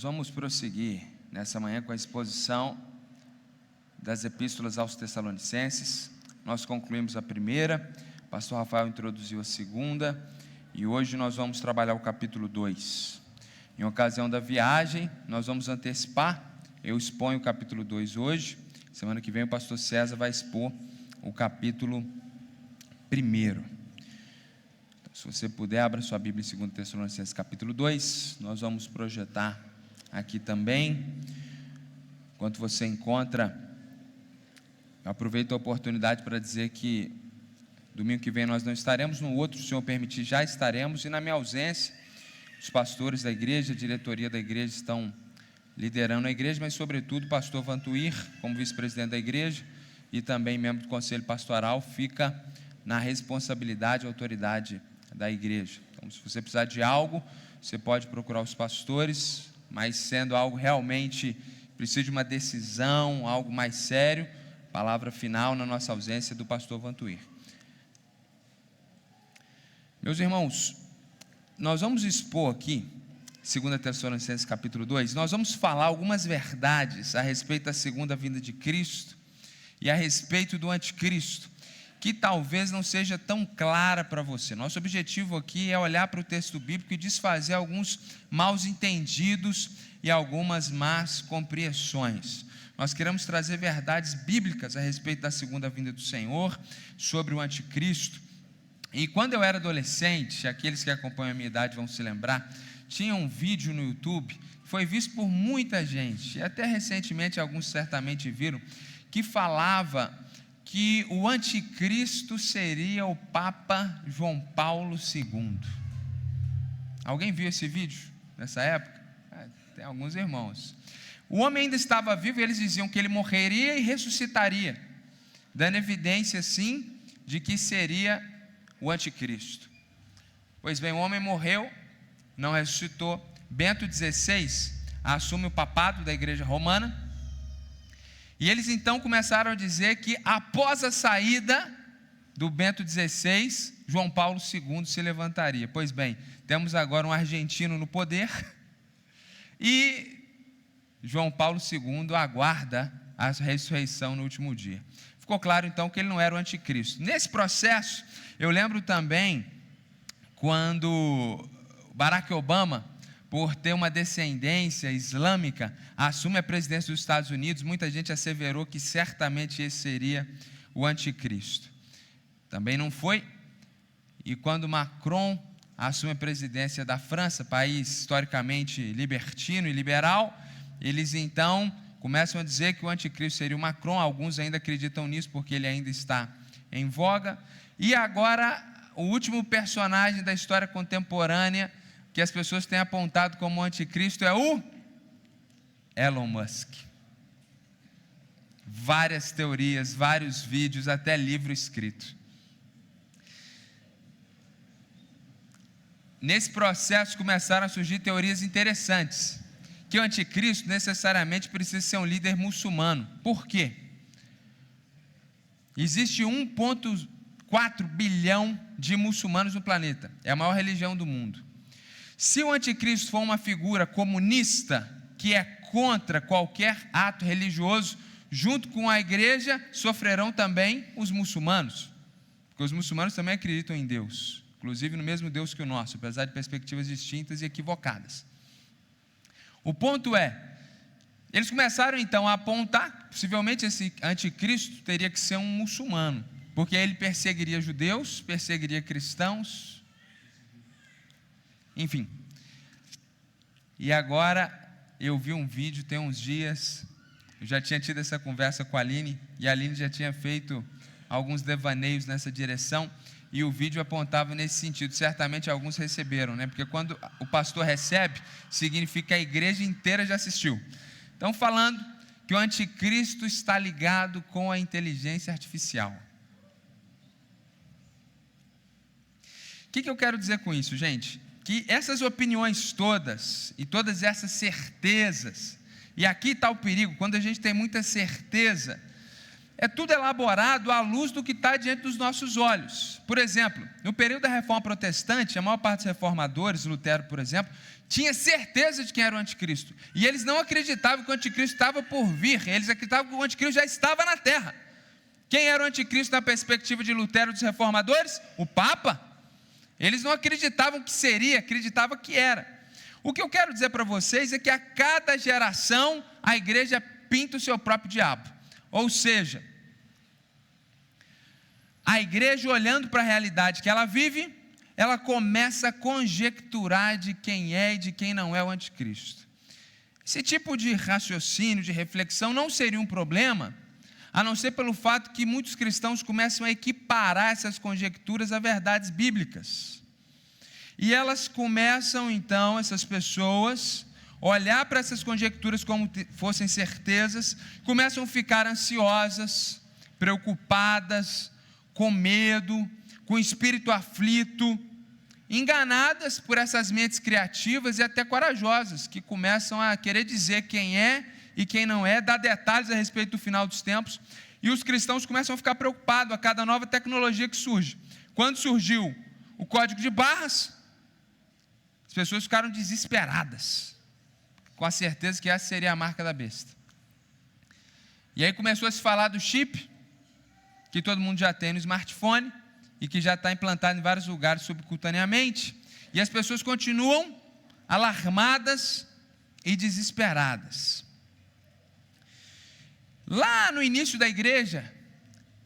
vamos prosseguir nessa manhã com a exposição das epístolas aos Tessalonicenses. Nós concluímos a primeira, o pastor Rafael introduziu a segunda, e hoje nós vamos trabalhar o capítulo 2. Em ocasião da viagem, nós vamos antecipar, eu exponho o capítulo 2 hoje, semana que vem o pastor César vai expor o capítulo 1. Então, se você puder, abra sua Bíblia em 2 Tessalonicenses capítulo 2, nós vamos projetar aqui também. Enquanto você encontra, eu aproveito a oportunidade para dizer que domingo que vem nós não estaremos, no outro, se o Senhor permitir, já estaremos, e na minha ausência, os pastores da igreja, a diretoria da igreja estão liderando a igreja, mas sobretudo o pastor Vantuir, como vice-presidente da igreja, e também membro do conselho pastoral, fica na responsabilidade e autoridade da igreja. Então, se você precisar de algo, você pode procurar os pastores, mas sendo algo realmente, precisa de uma decisão, algo mais sério, palavra final na nossa ausência do pastor Vantuir. Meus irmãos, nós vamos expor aqui, 2 Tessalonicenses capítulo 2, nós vamos falar algumas verdades a respeito da segunda vinda de Cristo e a respeito do anticristo, que talvez não seja tão clara para você. Nosso objetivo aqui é olhar para o texto bíblico e desfazer alguns maus entendidos e algumas más compreensões. Nós queremos trazer verdades bíblicas a respeito da segunda vinda do Senhor, sobre o anticristo. E quando eu era adolescente, aqueles que acompanham a minha idade vão se lembrar, tinha um vídeo no YouTube, foi visto por muita gente, e até recentemente alguns certamente viram, que falava que o anticristo seria o Papa João Paulo II. Alguém viu esse vídeo nessa época? Tem alguns irmãos. O homem ainda estava vivo e eles diziam que ele morreria e ressuscitaria, dando evidência, sim, de que seria o anticristo. Pois bem, o homem morreu, não ressuscitou. Bento XVI assume o papado da igreja romana, e eles então começaram a dizer que após a saída do Bento XVI, João Paulo II se levantaria. Pois bem, temos agora um argentino no poder, e João Paulo II aguarda a ressurreição no último dia. Ficou claro então que ele não era o anticristo. Nesse processo, eu lembro também quando Barack Obama, por ter uma descendência islâmica, assume a presidência dos Estados Unidos, muita gente asseverou que certamente esse seria o anticristo. Também não foi. E quando Macron assume a presidência da França, país historicamente libertino e liberal, eles então começam a dizer que o anticristo seria o Macron. Alguns ainda acreditam nisso porque ele ainda está em voga. E agora, o último personagem da história contemporânea que as pessoas têm apontado como anticristo é o Elon Musk. Várias teorias, vários vídeos, até livro escrito. Nesse processo começaram a surgir teorias interessantes, que o anticristo necessariamente precisa ser um líder muçulmano. Por quê? Existe 1,4 bilhão de muçulmanos no planeta, é a maior religião do mundo. Se o anticristo for uma figura comunista, que é contra qualquer ato religioso, junto com a igreja, sofrerão também os muçulmanos, porque os muçulmanos também acreditam em Deus, inclusive no mesmo Deus que o nosso, apesar de perspectivas distintas e equivocadas. O ponto é, eles começaram então a apontar, possivelmente esse anticristo teria que ser um muçulmano, porque ele perseguiria judeus, perseguiria cristãos, enfim. E agora, eu vi um vídeo, tem uns dias, eu já tinha tido essa conversa com a Aline, e a Aline já tinha feito alguns devaneios nessa direção, e o vídeo apontava nesse sentido. Certamente alguns receberam, né? Porque quando o pastor recebe, significa que a igreja inteira já assistiu. Então, falando que o anticristo está ligado com a inteligência artificial. O que eu quero dizer com isso, gente? Que essas opiniões todas, e todas essas certezas, e aqui está o perigo, quando a gente tem muita certeza, é tudo elaborado à luz do que está diante dos nossos olhos. Por exemplo, no período da Reforma Protestante, a maior parte dos reformadores, Lutero, por exemplo, tinha certeza de quem era o anticristo. E eles não acreditavam que o anticristo estava por vir, eles acreditavam que o anticristo já estava na terra. Quem era o anticristo na perspectiva de Lutero e dos reformadores? O Papa. Eles não acreditavam que seria, acreditavam que era. O que eu quero dizer para vocês é que a cada geração a igreja pinta o seu próprio diabo. Ou seja, a igreja, olhando para a realidade que ela vive, ela começa a conjecturar de quem é e de quem não é o anticristo. Esse tipo de raciocínio, de reflexão, não seria um problema, a não ser pelo fato que muitos cristãos começam a equiparar essas conjecturas a verdades bíblicas. E elas começam, então, essas pessoas, olhar para essas conjecturas como fossem certezas, começam a ficar ansiosas, preocupadas, com medo, com espírito aflito, enganadas por essas mentes criativas e até corajosas, que começam a querer dizer quem é e quem não é, dar detalhes a respeito do final dos tempos, e os cristãos começam a ficar preocupados a cada nova tecnologia que surge. Quando surgiu o código de barras, as pessoas ficaram desesperadas, com a certeza que essa seria a marca da besta. E aí começou a se falar do chip, que todo mundo já tem no smartphone, e que já está implantado em vários lugares subcutaneamente, e as pessoas continuam alarmadas e desesperadas. Lá no início da igreja,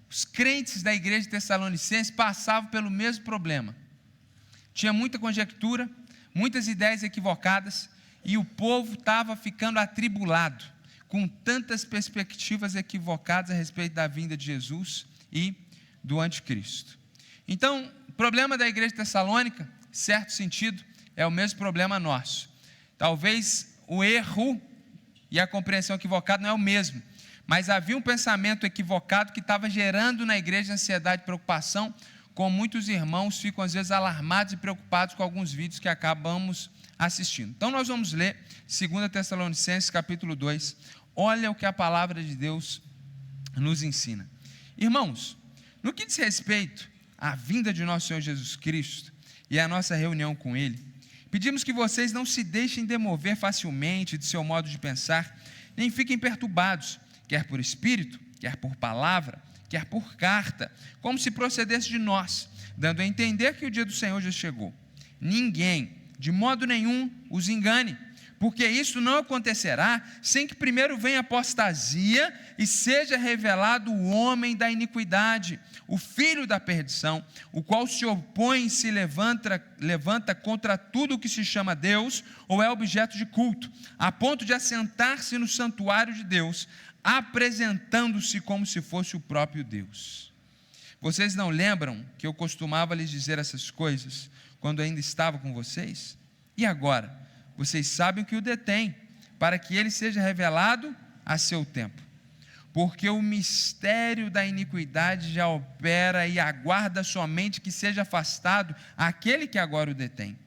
os crentes da igreja de Tessalonicenses passavam pelo mesmo problema. Tinha muita conjectura, muitas ideias equivocadas, e o povo estava ficando atribulado, com tantas perspectivas equivocadas a respeito da vinda de Jesus e do anticristo. Então, o problema da igreja de Tessalônica, em certo sentido, é o mesmo problema nosso. Talvez o erro e a compreensão equivocada não é o mesmo, mas havia um pensamento equivocado que estava gerando na igreja ansiedade e preocupação, como muitos irmãos ficam às vezes alarmados e preocupados com alguns vídeos que acabamos assistindo. Então nós vamos ler 2 Tessalonicenses capítulo 2, olha o que a palavra de Deus nos ensina. Irmãos, no que diz respeito à vinda de nosso Senhor Jesus Cristo e à nossa reunião com Ele, pedimos que vocês não se deixem demover facilmente de seu modo de pensar, nem fiquem perturbados, quer por espírito, quer por palavra, quer por carta, como se procedesse de nós, dando a entender que o dia do Senhor já chegou. Ninguém, de modo nenhum, os engane, porque isso não acontecerá sem que primeiro venha a apostasia e seja revelado o homem da iniquidade, o filho da perdição, o qual se opõe e se levanta contra tudo o que se chama Deus ou é objeto de culto, a ponto de assentar-se no santuário de Deus, apresentando-se como se fosse o próprio Deus. Vocês não lembram que eu costumava lhes dizer essas coisas quando ainda estava com vocês? E agora, vocês sabem o que o detém, para que ele seja revelado a seu tempo. Porque o mistério da iniquidade já opera e aguarda somente que seja afastado aquele que agora o detém.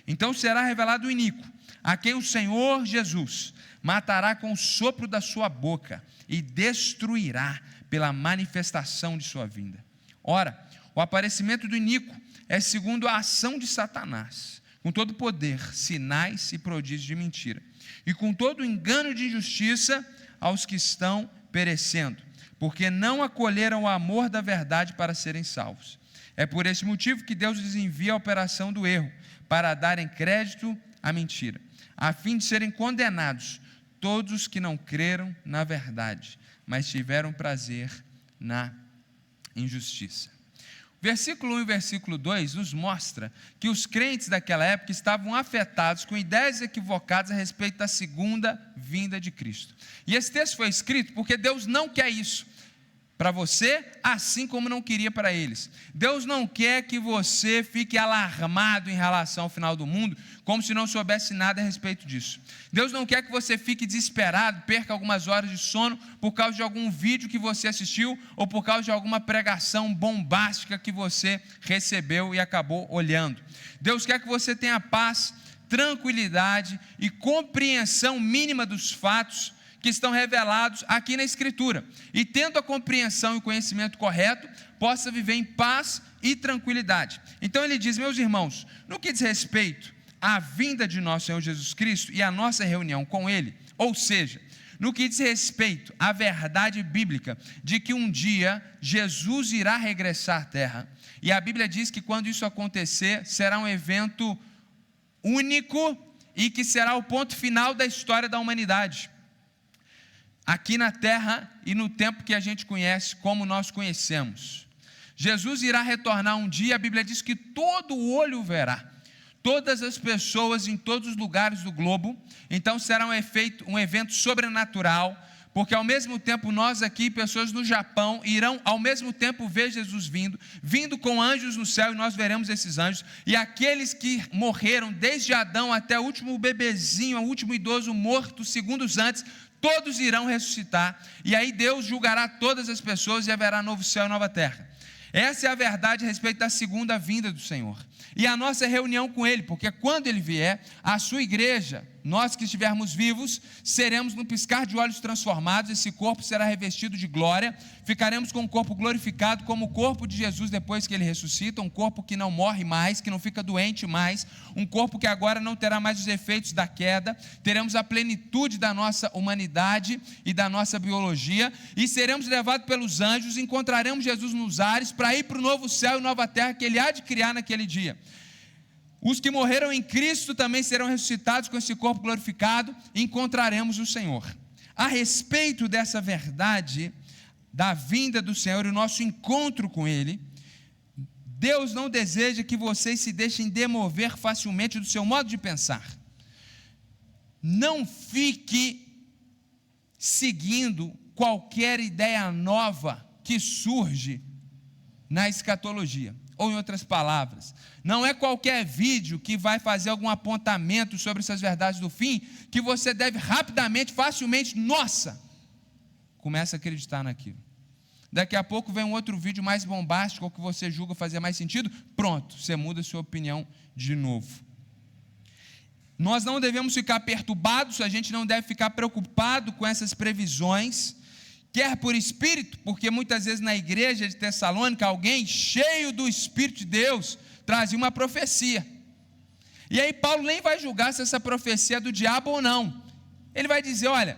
Então será revelado o iníquo, a quem o Senhor Jesus matará com o sopro da sua boca e destruirá pela manifestação de sua vinda. Ora, o aparecimento do iníquo é segundo a ação de Satanás, com todo poder, sinais e prodígios de mentira, e com todo engano de injustiça aos que estão perecendo, porque não acolheram o amor da verdade para serem salvos. É por esse motivo que Deus lhes envia a operação do erro, para darem crédito à mentira, a fim de serem condenados todos os que não creram na verdade, mas tiveram prazer na injustiça. Versículo 1 e versículo 2 nos mostra que os crentes daquela época estavam afetados com ideias equivocadas a respeito da segunda vinda de Cristo. E esse texto foi escrito porque Deus não quer isso para você, assim como não queria para eles. Deus não quer que você fique alarmado em relação ao final do mundo, como se não soubesse nada a respeito disso. Deus não quer que você fique desesperado, perca algumas horas de sono por causa de algum vídeo que você assistiu ou por causa de alguma pregação bombástica que você recebeu e acabou olhando. Deus quer que você tenha paz, tranquilidade e compreensão mínima dos fatos que estão revelados aqui na Escritura, e tendo a compreensão e o conhecimento correto, possa viver em paz e tranquilidade. Então ele diz: meus irmãos, no que diz respeito à vinda de nosso Senhor Jesus Cristo e à nossa reunião com Ele, ou seja, no que diz respeito à verdade bíblica de que um dia Jesus irá regressar à terra, e a Bíblia diz que quando isso acontecer, será um evento único e que será o ponto final da história da humanidade, aqui na terra e no tempo que a gente conhece como nós conhecemos. Jesus irá retornar um dia, a Bíblia diz que todo olho verá, todas as pessoas em todos os lugares do globo. Então será um evento sobrenatural, porque ao mesmo tempo nós aqui, pessoas no Japão, irão ao mesmo tempo ver Jesus vindo com anjos no céu, e nós veremos esses anjos, e aqueles que morreram desde Adão até o último bebezinho, o último idoso morto segundos antes, todos irão ressuscitar, e aí Deus julgará todas as pessoas e haverá novo céu e nova terra. Essa é a verdade a respeito da segunda vinda do Senhor, e a nossa reunião com Ele, porque quando Ele vier, a sua igreja, nós que estivermos vivos, seremos num piscar de olhos transformados, esse corpo será revestido de glória, ficaremos com um corpo glorificado como o corpo de Jesus depois que Ele ressuscita, um corpo que não morre mais, que não fica doente mais, um corpo que agora não terá mais os efeitos da queda, teremos a plenitude da nossa humanidade e da nossa biologia, e seremos levados pelos anjos, encontraremos Jesus nos ares, para ir para o novo céu e nova terra que Ele há de criar naquele dia. Os que morreram em Cristo também serão ressuscitados com esse corpo glorificado, e encontraremos o Senhor. A respeito dessa verdade, da vinda do Senhor e o nosso encontro com Ele, Deus não deseja que vocês se deixem demover facilmente do seu modo de pensar. Não fique seguindo qualquer ideia nova que surge na escatologia. Ou em outras palavras, não é qualquer vídeo que vai fazer algum apontamento sobre essas verdades do fim, que você deve rapidamente, facilmente, começa a acreditar naquilo. Daqui a pouco vem um outro vídeo mais bombástico, ou que você julga fazer mais sentido, pronto, você muda a sua opinião de novo. Nós não devemos ficar perturbados, a gente não deve ficar preocupado com essas previsões, quer por espírito, porque muitas vezes na igreja de Tessalônica, alguém cheio do Espírito de Deus trazia uma profecia, e aí Paulo nem vai julgar se essa profecia é do diabo ou não. Ele vai dizer: olha,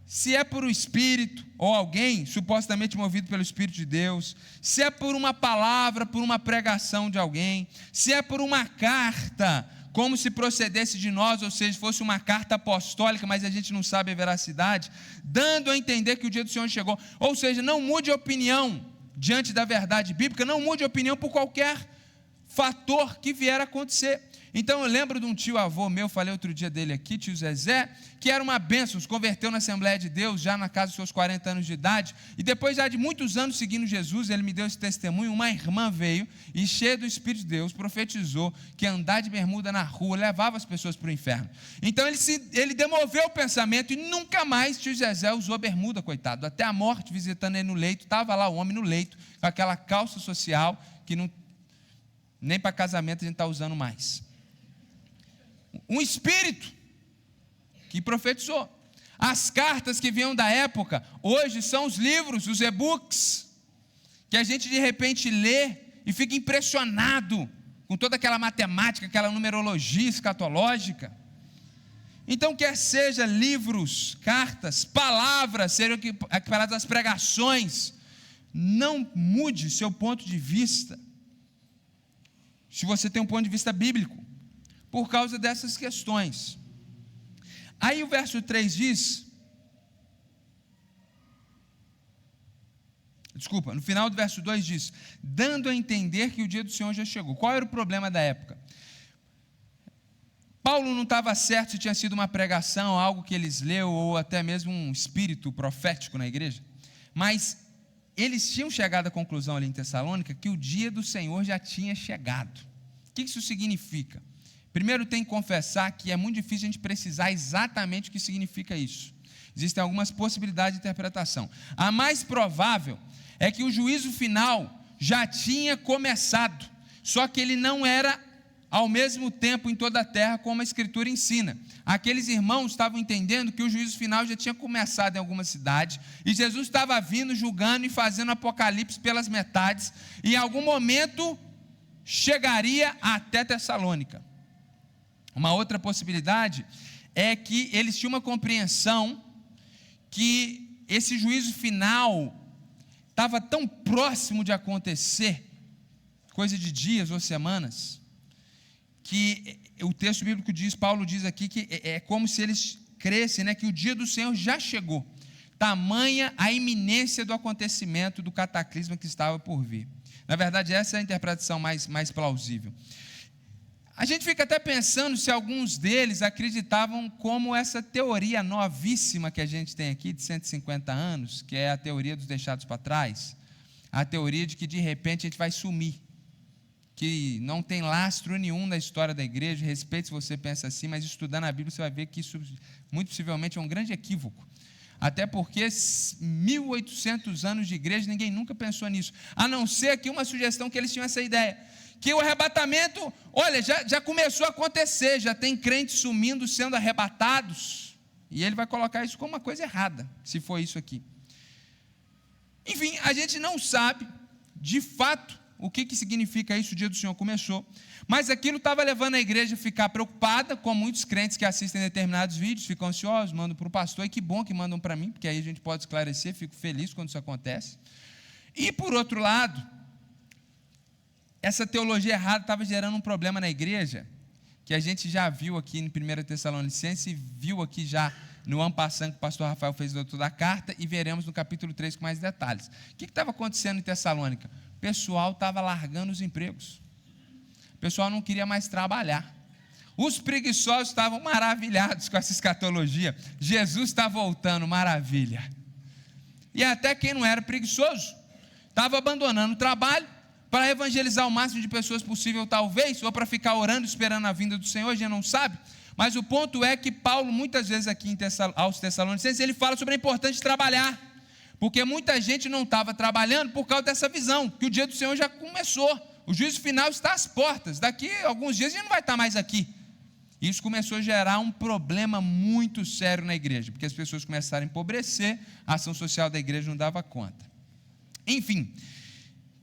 se é por um espírito, ou alguém supostamente movido pelo Espírito de Deus, se é por uma palavra, por uma pregação de alguém, se é por uma carta, como se procedesse de nós, ou seja, fosse uma carta apostólica, mas a gente não sabe a veracidade, dando a entender que o dia do Senhor chegou. Ou seja, não mude a opinião diante da verdade bíblica, não mude a opinião por qualquer fator que vier a acontecer. Então eu lembro de um tio-avô meu, falei outro dia dele aqui, tio Zezé, que era uma bênção, se converteu na Assembleia de Deus, já na casa dos seus 40 anos de idade, e depois já de muitos anos seguindo Jesus, ele me deu esse testemunho. Uma irmã veio e, cheia do Espírito de Deus, profetizou que andar de bermuda na rua levava as pessoas para o inferno. Então ele demoveu o pensamento, e nunca mais tio Zezé usou bermuda, coitado, até a morte, visitando ele no leito, estava lá o homem no leito, com aquela calça social, que não, nem para casamento a gente está usando mais. Um espírito que profetizou. As cartas que vinham da época, hoje são os livros, os e-books, que a gente de repente lê e fica impressionado com toda aquela matemática, aquela numerologia escatológica. Então, quer seja livros, cartas, palavras, sejam equiparadas às pregações, não mude seu ponto de vista, se você tem um ponto de vista bíblico, por causa dessas questões. Aí o verso 3 diz, no final do verso 2 diz, dando a entender que o dia do Senhor já chegou. Qual era o problema da época? Paulo não estava certo se tinha sido uma pregação, algo que eles leu, ou até mesmo um espírito profético na igreja, mas eles tinham chegado à conclusão ali em Tessalônica que o dia do Senhor já tinha chegado. O que isso significa? Primeiro tem que confessar que é muito difícil a gente precisar exatamente o que significa isso. Existem algumas possibilidades de interpretação. A mais provável é que o juízo final já tinha começado, só que ele não era ao mesmo tempo em toda a terra, como a Escritura ensina. Aqueles irmãos estavam entendendo que o juízo final já tinha começado em alguma cidade, e Jesus estava vindo, julgando e fazendo apocalipse pelas metades, e em algum momento chegaria até Tessalônica. Uma outra possibilidade é que eles tinham uma compreensão que esse juízo final estava tão próximo de acontecer, coisa de dias ou semanas, que o texto bíblico diz, Paulo diz aqui, que é como se eles crescem, né, que o dia do Senhor já chegou, tamanha a iminência do acontecimento do cataclisma que estava por vir. Na verdade, essa é a interpretação mais plausível. A gente fica até pensando se alguns deles acreditavam como essa teoria novíssima que a gente tem aqui, de 150 anos, que é a teoria dos deixados para trás, a teoria de que de repente a gente vai sumir, que não tem lastro nenhum na história da igreja. Respeito se você pensa assim, mas estudando a Bíblia você vai ver que isso muito possivelmente é um grande equívoco, até porque 1800 anos de igreja, ninguém nunca pensou nisso, a não ser aqui uma sugestão que eles tinham essa ideia, que o arrebatamento, olha, já começou a acontecer, já tem crentes sumindo, sendo arrebatados, e ele vai colocar isso como uma coisa errada, se for isso aqui. Enfim, a gente não sabe, de fato, o que significa isso, o dia do Senhor começou, mas aquilo estava levando a igreja a ficar preocupada, com muitos crentes que assistem determinados vídeos, ficam ansiosos, mandam para o pastor, e que bom que mandam para mim, porque aí a gente pode esclarecer, fico feliz quando isso acontece. E por outro lado, essa teologia errada estava gerando um problema na igreja, que a gente já viu aqui em 1 Tessalonicenses, viu aqui já no ano passado que o pastor Rafael fez o doutor da carta, e veremos no capítulo 3 com mais detalhes. O que estava acontecendo em Tessalônica? O pessoal estava largando os empregos, o pessoal não queria mais trabalhar, os preguiçosos estavam maravilhados com essa escatologia, Jesus está voltando, maravilha, e até quem não era preguiçoso, estava abandonando o trabalho, para evangelizar o máximo de pessoas possível talvez, ou para ficar orando, esperando a vinda do Senhor, a gente não sabe, mas o ponto é que Paulo, muitas vezes aqui aos Tessalonicenses, ele fala sobre a importância de trabalhar, porque muita gente não estava trabalhando por causa dessa visão, que o dia do Senhor já começou, o juízo final está às portas, daqui a alguns dias a gente não vai estar mais aqui. Isso começou a gerar um problema muito sério na igreja, porque as pessoas começaram a empobrecer, a ação social da igreja não dava conta. Enfim,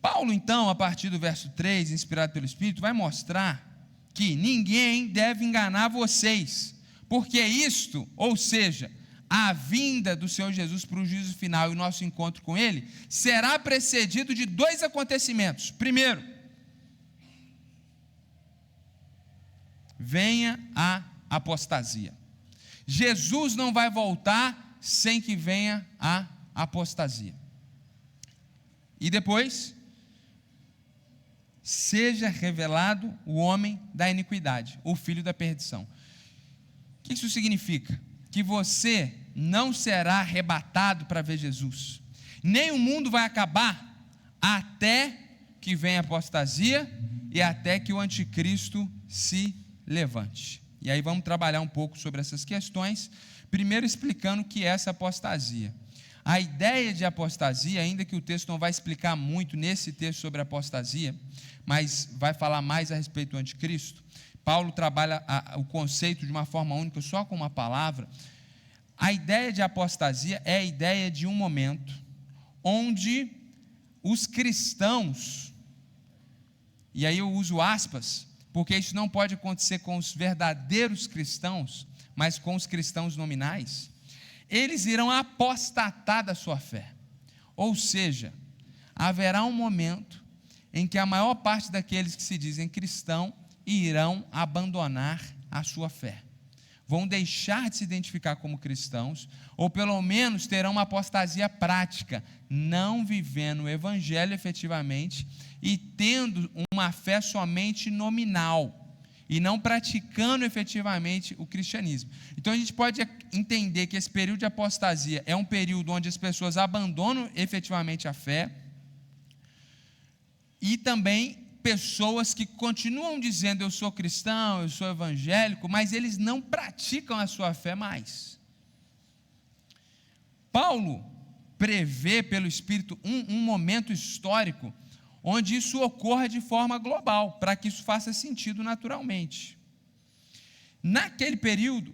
Paulo então, a partir do verso 3, inspirado pelo Espírito, vai mostrar que ninguém deve enganar vocês, porque isto, ou seja, a vinda do Senhor Jesus para o juízo final e o nosso encontro com Ele, será precedido de dois acontecimentos. Primeiro, venha a apostasia. Jesus não vai voltar sem que venha a apostasia. E depois, seja revelado o homem da iniquidade, o filho da perdição. O que isso significa? Que você não será arrebatado para ver Jesus, nem o mundo vai acabar até que venha a apostasia e até que o anticristo se levante. E aí vamos trabalhar um pouco sobre essas questões, primeiro explicando o que é essa apostasia. A ideia de apostasia, ainda que o texto não vai explicar muito nesse texto sobre apostasia, mas vai falar mais a respeito do anticristo, Paulo trabalha o conceito de uma forma única, só com uma palavra. A ideia de apostasia é a ideia de um momento onde os cristãos, e aí eu uso aspas, porque isso não pode acontecer com os verdadeiros cristãos, mas com os cristãos nominais, eles irão apostatar da sua fé, ou seja, haverá um momento em que a maior parte daqueles que se dizem cristão irão abandonar a sua fé, vão deixar de se identificar como cristãos, ou pelo menos terão uma apostasia prática, não vivendo o evangelho efetivamente e tendo uma fé somente nominal, e não praticando efetivamente o cristianismo. Então a gente pode entender que esse período de apostasia é um período onde as pessoas abandonam efetivamente a fé, e também pessoas que continuam dizendo eu sou cristão, eu sou evangélico, mas eles não praticam a sua fé mais. Paulo prevê pelo Espírito um momento histórico onde isso ocorra de forma global, para que isso faça sentido naturalmente. Naquele período,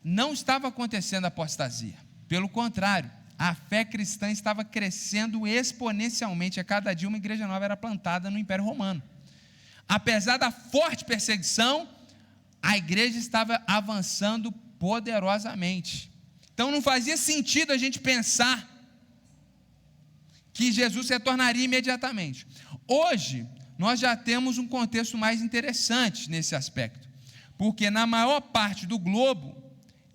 não estava acontecendo apostasia. Pelo contrário, a fé cristã estava crescendo exponencialmente. A cada dia uma igreja nova era plantada no Império Romano. Apesar da forte perseguição, a igreja estava avançando poderosamente. Então não fazia sentido a gente pensar que Jesus retornaria imediatamente. Hoje, nós já temos um contexto mais interessante nesse aspecto, porque na maior parte do globo,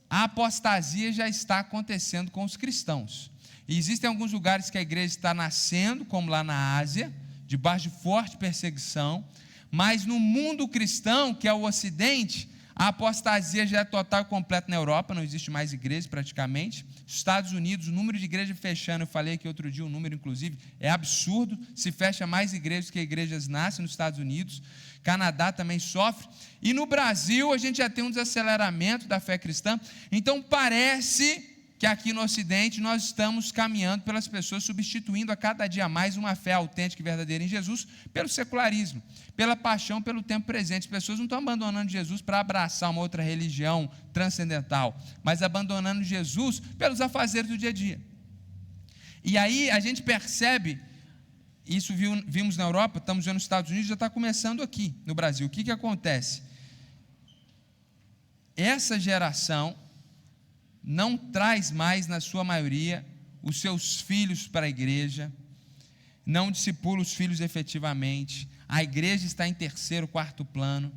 a apostasia já está acontecendo com os cristãos. E existem alguns lugares que a igreja está nascendo, como lá na Ásia, debaixo de forte perseguição, mas no mundo cristão, que é o Ocidente, a apostasia já é total e completa na Europa, não existe mais igreja praticamente. Estados Unidos, o número de igrejas fechando, eu falei aqui outro dia, o número inclusive, é absurdo, se fecha mais igrejas que igrejas nascem nos Estados Unidos. Canadá também sofre, e no Brasil a gente já tem um desaceleramento da fé cristã. Então parece que aqui no Ocidente nós estamos caminhando pelas pessoas, substituindo a cada dia mais uma fé autêntica e verdadeira em Jesus pelo secularismo, pela paixão pelo tempo presente. As pessoas não estão abandonando Jesus para abraçar uma outra religião transcendental, mas abandonando Jesus pelos afazeres do dia a dia. E aí a gente percebe, isso vimos na Europa, estamos vendo nos Estados Unidos, já está começando aqui no Brasil. O que acontece? Essa geração não traz mais, na sua maioria, os seus filhos para a igreja, não discipula os filhos efetivamente, a igreja está em terceiro, quarto plano.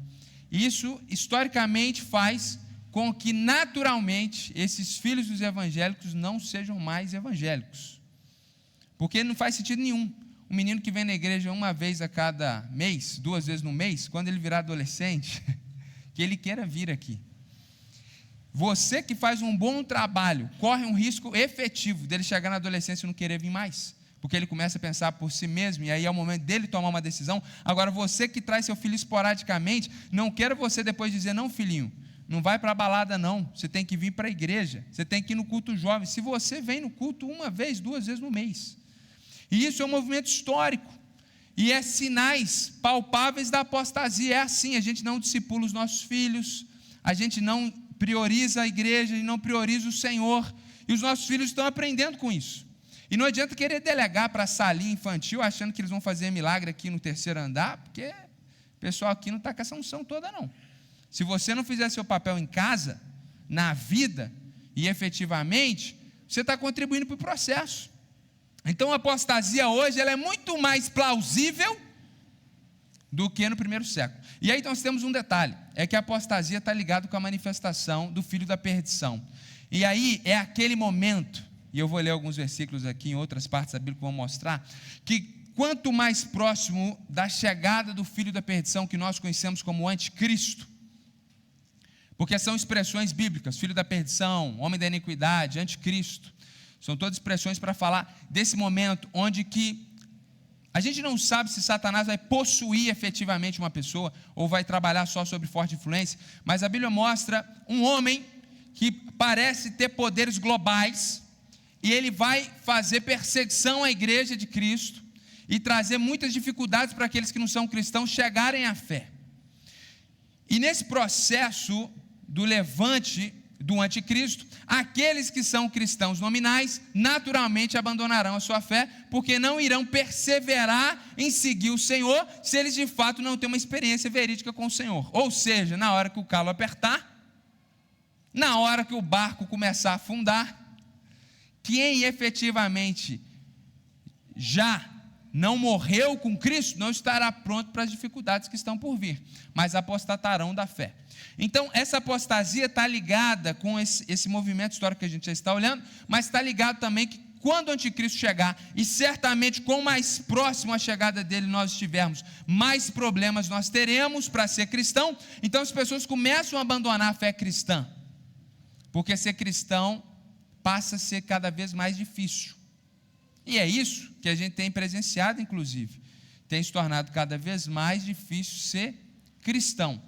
Isso, historicamente, faz com que, naturalmente, esses filhos dos evangélicos não sejam mais evangélicos, porque não faz sentido nenhum. Um menino que vem na igreja uma vez a cada mês, 2 vezes no mês, quando ele virar adolescente, que ele queira vir aqui. Você que faz um bom trabalho, corre um risco efetivo dele chegar na adolescência e não querer vir mais, porque ele começa a pensar por si mesmo, e aí é o momento dele tomar uma decisão. Agora, você que traz seu filho esporadicamente, não queira você depois dizer: não, filhinho, não vai para a balada não, você tem que vir para a igreja, você tem que ir no culto jovem. Se você vem no culto 1 vez, 2 vezes no mês, e isso é um movimento histórico, e é sinais palpáveis da apostasia. É assim, a gente não discipula os nossos filhos, a gente não prioriza a igreja e não prioriza o Senhor, e os nossos filhos estão aprendendo com isso. E não adianta querer delegar para a salinha infantil, achando que eles vão fazer milagre aqui no 3º andar, porque o pessoal aqui não está com essa unção toda não. Se você não fizer seu papel em casa, na vida, e efetivamente, você está contribuindo para o processo. Então a apostasia hoje, ela é muito mais plausível do que no primeiro século. E aí nós temos um detalhe, é que a apostasia está ligada com a manifestação do filho da perdição. E aí é aquele momento, e eu vou ler alguns versículos aqui em outras partes da Bíblia que vão mostrar, que quanto mais próximo da chegada do filho da perdição, que nós conhecemos como anticristo, porque são expressões bíblicas, filho da perdição, homem da iniquidade, anticristo, são todas expressões para falar desse momento onde que a gente não sabe se Satanás vai possuir efetivamente uma pessoa ou vai trabalhar só sobre forte influência, mas a Bíblia mostra um homem que parece ter poderes globais, e ele vai fazer perseguição à igreja de Cristo e trazer muitas dificuldades para aqueles que não são cristãos chegarem à fé. E nesse processo do levante do anticristo, aqueles que são cristãos nominais naturalmente abandonarão a sua fé, porque não irão perseverar em seguir o Senhor se eles de fato não têm uma experiência verídica com o Senhor. Ou seja, na hora que o calo apertar, na hora que o barco começar a afundar, quem efetivamente já não morreu com Cristo não estará pronto para as dificuldades que estão por vir, mas apostatarão da fé. Então essa apostasia está ligada com esse movimento histórico que a gente já está olhando, mas está ligado também que quando o anticristo chegar, e certamente quanto mais próximo a chegada dele nós estivermos, mais problemas nós teremos para ser cristão. Então as pessoas começam a abandonar a fé cristã, porque ser cristão passa a ser cada vez mais difícil. E é isso que a gente tem presenciado, inclusive. Tem se tornado cada vez mais difícil ser cristão.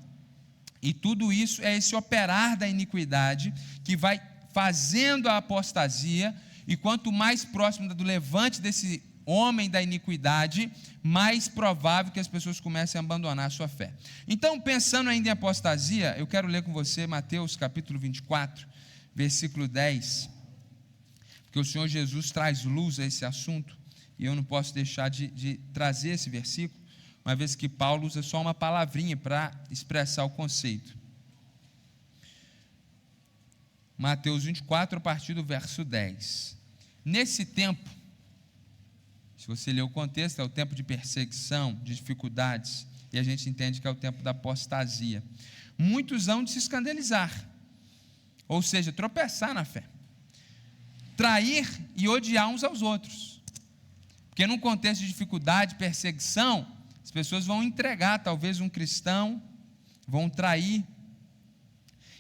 E tudo isso é esse operar da iniquidade que vai fazendo a apostasia, e quanto mais próximo do levante desse homem da iniquidade, mais provável que as pessoas comecem a abandonar a sua fé. Então, pensando ainda em apostasia, eu quero ler com você Mateus capítulo 24, versículo 10, porque o Senhor Jesus traz luz a esse assunto, e eu não posso deixar de trazer esse versículo, uma vez que Paulo usa só uma palavrinha para expressar o conceito. Mateus 24, a partir do verso 10. Nesse tempo, se você ler o contexto, é o tempo de perseguição, de dificuldades, e a gente entende que é o tempo da apostasia. Muitos hão de se escandalizar, ou seja, tropeçar na fé, trair e odiar uns aos outros, porque num contexto de dificuldade, perseguição, as pessoas vão entregar talvez um cristão, vão trair,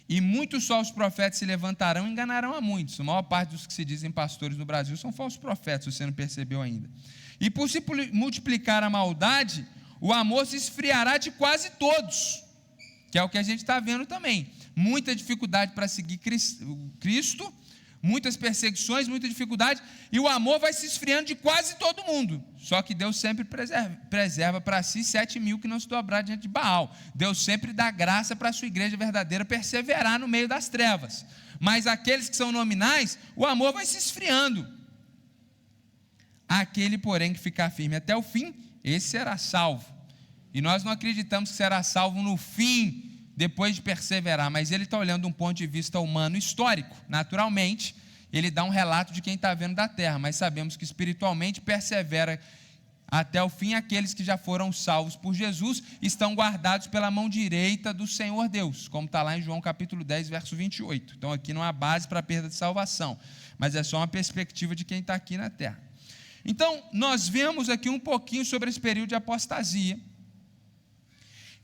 e muitos falsos profetas se levantarão e enganarão a muitos. A maior parte dos que se dizem pastores no Brasil são falsos profetas, se você não percebeu ainda. E por se multiplicar a maldade, o amor se esfriará de quase todos, que é o que a gente está vendo também. Muita dificuldade para seguir Cristo, muitas perseguições, muita dificuldade, e o amor vai se esfriando de quase todo mundo. Só que Deus sempre preserva para si 7.000 que não se dobraram diante de Baal. Deus sempre dá graça para a sua igreja verdadeira perseverar no meio das trevas. Mas aqueles que são nominais, o amor vai se esfriando. Aquele, porém, que ficar firme até o fim, esse será salvo. E nós não acreditamos que será salvo no fim, depois de perseverar, mas ele está olhando de um ponto de vista humano histórico. Naturalmente, ele dá um relato de quem está vendo da terra, mas sabemos que espiritualmente persevera até o fim. Aqueles que já foram salvos por Jesus estão guardados pela mão direita do Senhor Deus, como está lá em João capítulo 10, verso 28. Então aqui não há base para a perda de salvação, mas é só uma perspectiva de quem está aqui na terra. Então, nós vemos aqui um pouquinho sobre esse período de apostasia.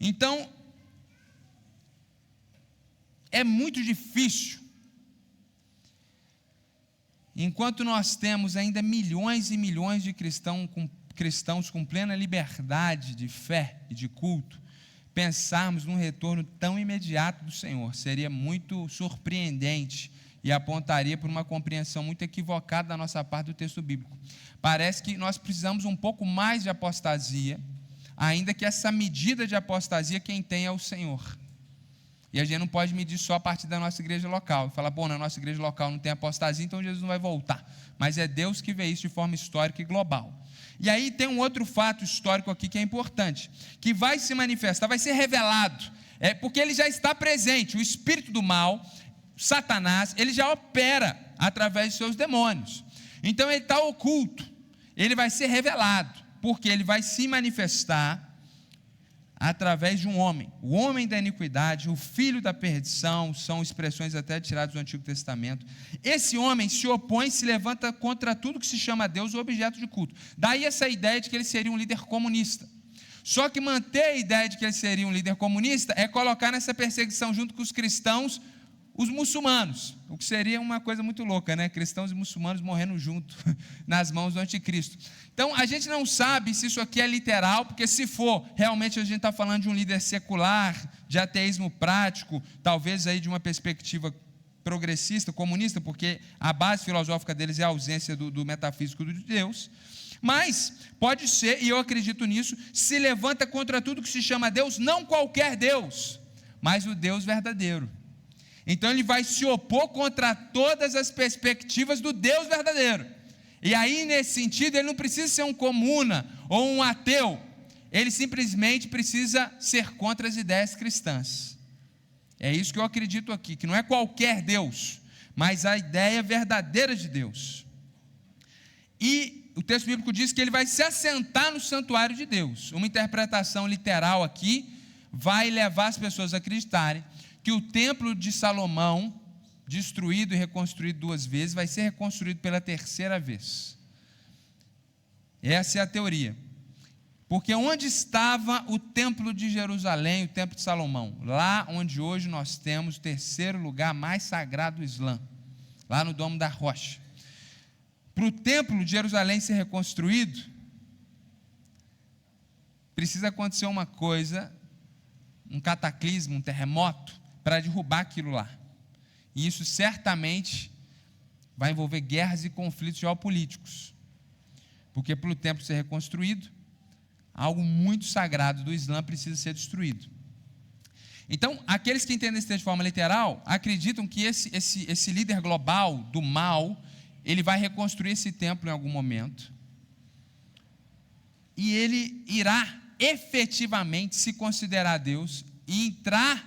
Então, é muito difícil, enquanto nós temos ainda milhões e milhões de cristãos com plena liberdade de fé e de culto, pensarmos num retorno tão imediato do Senhor. Seria muito surpreendente e apontaria para uma compreensão muito equivocada da nossa parte do texto bíblico. Parece que nós precisamos um pouco mais de apostasia, ainda que essa medida de apostasia quem tem é o Senhor. E a gente não pode medir só a partir da nossa igreja local. Falar, bom, na nossa igreja local não tem apostasia, então Jesus não vai voltar. Mas é Deus que vê isso de forma histórica e global. E aí tem um outro fato histórico aqui que é importante, que vai se manifestar, vai ser revelado, porque ele já está presente. O espírito do mal, Satanás, ele já opera através de seus demônios. Então ele está oculto, ele vai ser revelado, porque ele vai se manifestar através de um homem, o homem da iniquidade, o filho da perdição, são expressões até tiradas do Antigo Testamento. Esse homem se opõe, se levanta contra tudo que se chama Deus ou objeto de culto. Daí essa ideia de que ele seria um líder comunista. Só que manter a ideia de que ele seria um líder comunista é colocar nessa perseguição junto com os cristãos, os muçulmanos, o que seria uma coisa muito louca, né? Cristãos e muçulmanos morrendo junto nas mãos do anticristo. Então, a gente não sabe se isso aqui é literal, porque se for, realmente a gente está falando de um líder secular, de ateísmo prático, talvez aí de uma perspectiva progressista, comunista, porque a base filosófica deles é a ausência do metafísico de Deus. Mas pode ser, e eu acredito nisso, se levanta contra tudo que se chama Deus, não qualquer Deus, mas o Deus verdadeiro. Então ele vai se opor contra todas as perspectivas do Deus verdadeiro. E aí, nesse sentido, ele não precisa ser um comuna ou um ateu, ele simplesmente precisa ser contra as ideias cristãs. É isso que eu acredito aqui, que não é qualquer Deus, mas a ideia verdadeira de Deus. E o texto bíblico diz que ele vai se assentar no santuário de Deus. Uma interpretação literal aqui vai levar as pessoas a acreditarem que o templo de Salomão, destruído e reconstruído 2 vezes, vai ser reconstruído pela 3ª vez. Essa é a teoria. Porque onde estava o templo de Jerusalém, o templo de Salomão? Lá onde hoje nós temos o 3º lugar mais sagrado do Islã, lá no Domo da Rocha. Para o templo de Jerusalém ser reconstruído, precisa acontecer uma coisa, um cataclismo, um terremoto, para derrubar aquilo lá. E isso certamente vai envolver guerras e conflitos geopolíticos. porque para o templo ser reconstruído, algo muito sagrado do Islã precisa ser destruído. Então, aqueles que entendem esse texto de forma literal, acreditam que esse líder global do mal, ele vai reconstruir esse templo em algum momento, e ele irá efetivamente se considerar Deus, e entrar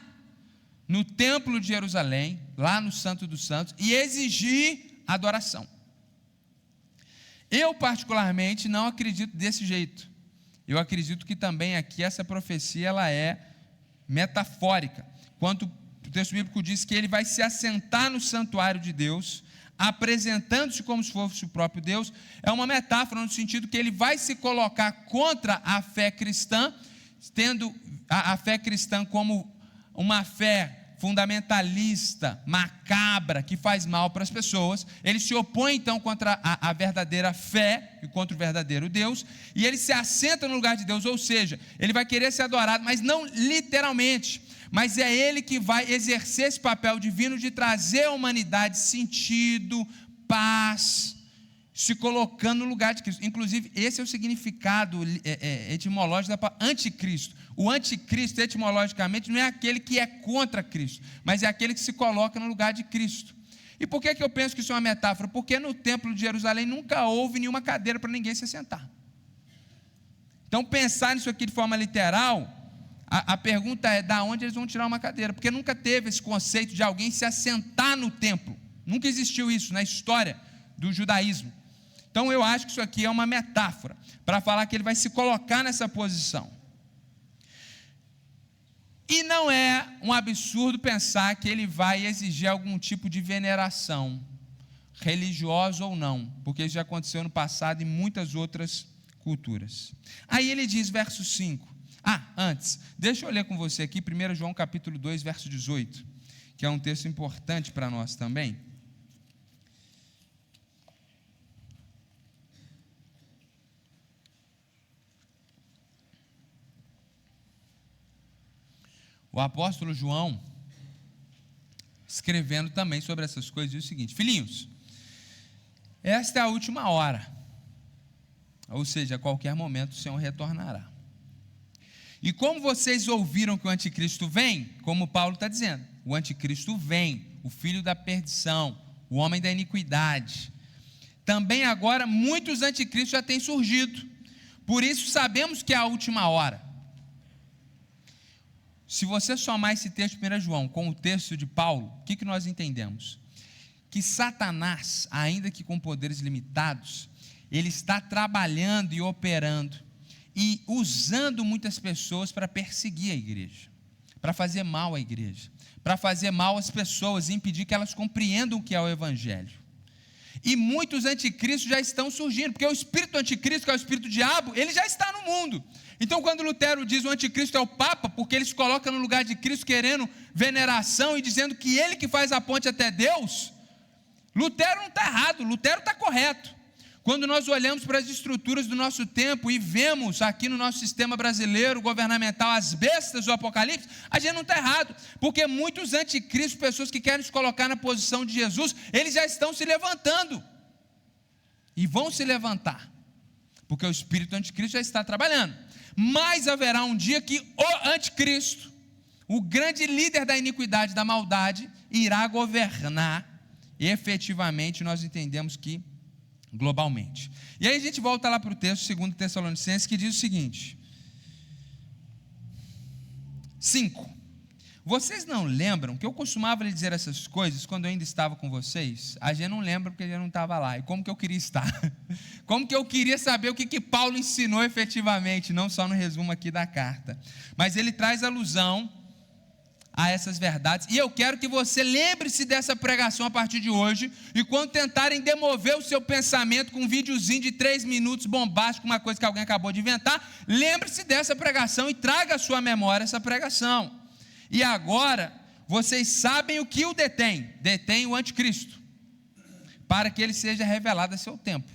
no templo de Jerusalém, lá no Santo dos Santos, e exigir adoração. Eu particularmente não acredito desse jeito. Eu acredito que também aqui essa profecia ela é metafórica. Quando o texto bíblico diz que ele vai se assentar no santuário de Deus, apresentando-se como se fosse o próprio Deus, é uma metáfora no sentido que ele vai se colocar contra a fé cristã, tendo a fé cristã como uma fé fundamentalista, macabra, que faz mal para as pessoas. Ele se opõe então contra a verdadeira fé e contra o verdadeiro Deus, e ele se assenta no lugar de Deus, ou seja, ele vai querer ser adorado, mas não literalmente, mas é ele que vai exercer esse papel divino de trazer à humanidade sentido, paz, se colocando no lugar de Cristo. Inclusive, esse é o significado etimológico da palavra anticristo. O anticristo, etimologicamente, não é aquele que é contra Cristo, mas é aquele que se coloca no lugar de Cristo. E por que eu penso que isso é uma metáfora? Porque no templo de Jerusalém nunca houve nenhuma cadeira para ninguém se sentar. Então, pensar nisso aqui de forma literal, a pergunta é, da onde eles vão tirar uma cadeira? Porque nunca teve esse conceito de alguém se assentar no templo. Nunca existiu isso na história do judaísmo. Então eu acho que isso aqui é uma metáfora, para falar que ele vai se colocar nessa posição. E não é um absurdo pensar que ele vai exigir algum tipo de veneração, religiosa ou não, porque isso já aconteceu no passado em muitas outras culturas. Aí ele diz, verso 5, antes, deixa eu ler com você aqui, 1 João capítulo 2, verso 18, que é um texto importante para nós também. O apóstolo João, escrevendo também sobre essas coisas, diz o seguinte: filhinhos, esta é a última hora, ou seja, a qualquer momento o Senhor retornará. E como vocês ouviram que o anticristo vem, como Paulo está dizendo, o anticristo vem, o filho da perdição, o homem da iniquidade. Também agora muitos anticristos já têm surgido, por isso sabemos que é a última hora. Se você somar esse texto de 1 João com o texto de Paulo, o que nós entendemos? Que Satanás, ainda que com poderes limitados, ele está trabalhando e operando, e usando muitas pessoas para perseguir a igreja, para fazer mal à igreja, para fazer mal às pessoas e impedir que elas compreendam o que é o evangelho. E muitos anticristos já estão surgindo, porque o espírito anticristo, que é o espírito do diabo, ele já está no mundo. Então, quando Lutero diz o anticristo é o Papa, porque ele se coloca no lugar de Cristo querendo veneração e dizendo que ele que faz a ponte até Deus, Lutero não está errado, Lutero está correto. Quando nós olhamos para as estruturas do nosso tempo e vemos aqui no nosso sistema brasileiro governamental as bestas do Apocalipse, a gente não está errado, porque muitos anticristos, pessoas que querem se colocar na posição de Jesus, eles já estão se levantando e vão se levantar, porque o espírito anticristo já está trabalhando. Mas haverá um dia que o anticristo, o grande líder da iniquidade, da maldade, irá governar, e efetivamente nós entendemos que globalmente. E aí a gente volta lá para o texto, 2 Tessalonicenses, que diz o seguinte: 5. Vocês não lembram que eu costumava lhe dizer essas coisas quando eu ainda estava com vocês? A gente não lembra porque a gente não estava lá. E como que eu queria estar? Como que eu queria saber o que Paulo ensinou efetivamente, não só no resumo aqui da carta. Mas ele traz alusão a essas verdades, e eu quero que você lembre-se dessa pregação a partir de hoje, e quando tentarem demover o seu pensamento com um videozinho de 3 minutos bombástico, uma coisa que alguém acabou de inventar, lembre-se dessa pregação e traga à sua memória essa pregação. E agora, vocês sabem o que o detém o anticristo, para que ele seja revelado a seu tempo,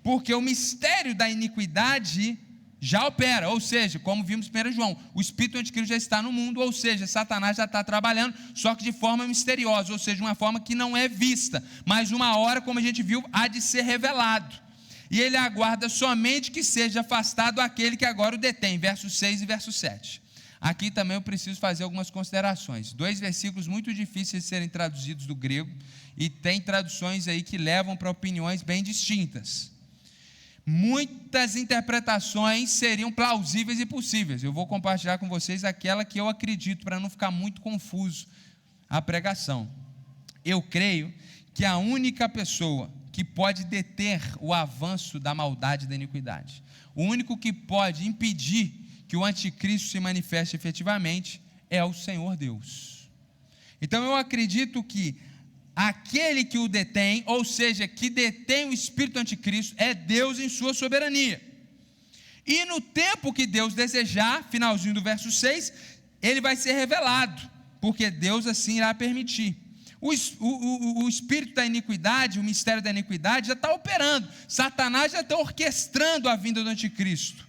porque o mistério da iniquidade já opera, ou seja, como vimos em 1 João, o espírito anticristo já está no mundo, ou seja, Satanás já está trabalhando, só que de forma misteriosa, ou seja, uma forma que não é vista, mas uma hora, como a gente viu, há de ser revelado. e ele aguarda somente que seja afastado aquele que agora o detém, versos 6 e verso 7. Aqui também eu preciso fazer algumas considerações. 2 versículos muito difíceis de serem traduzidos do grego, e tem traduções aí que levam para opiniões bem distintas. Muitas interpretações seriam plausíveis e possíveis. Eu vou compartilhar com vocês aquela que eu acredito, para não ficar muito confuso a pregação. Eu creio que a única pessoa que pode deter o avanço da maldade e da iniquidade, o único que pode impedir que o anticristo se manifeste efetivamente, é o Senhor Deus. Então eu acredito que aquele que o detém, ou seja, que detém o espírito anticristo, é Deus em sua soberania. E no tempo que Deus desejar, finalzinho do verso 6, ele vai ser revelado, porque Deus assim irá permitir. O espírito da iniquidade, o mistério da iniquidade já está operando. Satanás já está orquestrando a vinda do anticristo.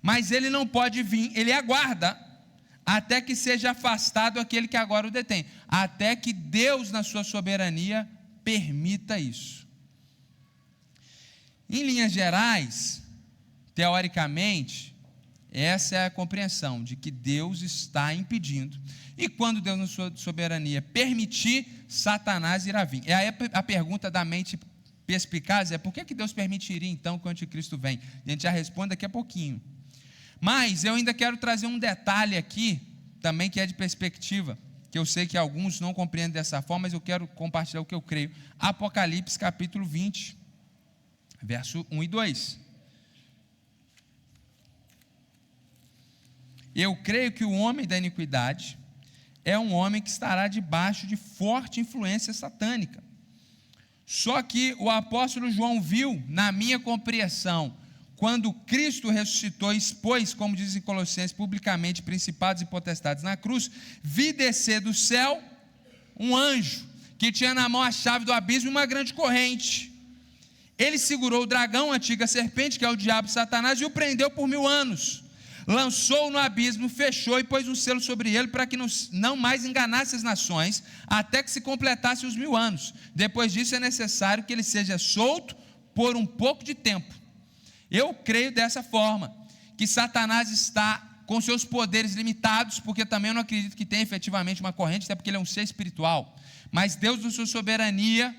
Mas ele não pode vir, ele aguarda até que seja afastado aquele que agora o detém, até que Deus, na sua soberania, permita isso. Em linhas gerais, teoricamente, essa é a compreensão de que Deus está impedindo, e quando Deus, na sua soberania, permitir, Satanás irá vir. Aí a pergunta da mente perspicaz é: por que Deus permitiria então que o anticristo venha? A gente já responde daqui a pouquinho. Mas eu ainda quero trazer um detalhe aqui, também que é de perspectiva, que eu sei que alguns não compreendem dessa forma, mas eu quero compartilhar o que eu creio. Apocalipse capítulo 20, verso 1 e 2. Eu creio que o homem da iniquidade é um homem que estará debaixo de forte influência satânica. Só que o apóstolo João viu, na minha compreensão, quando Cristo ressuscitou e expôs, como diz em Colossenses, publicamente principados e potestades na cruz, vi descer do céu um anjo, que tinha na mão a chave do abismo e uma grande corrente. Ele segurou o dragão, a antiga serpente, que é o diabo Satanás, e o prendeu por 1000 anos. Lançou-o no abismo, fechou e pôs um selo sobre ele, para que não mais enganasse as nações, até que se completasse os 1000 anos. Depois disso é necessário que ele seja solto por um pouco de tempo. Eu creio dessa forma, que Satanás está com seus poderes limitados, porque também eu não acredito que tenha efetivamente uma corrente, até porque ele é um ser espiritual, mas Deus, na sua soberania,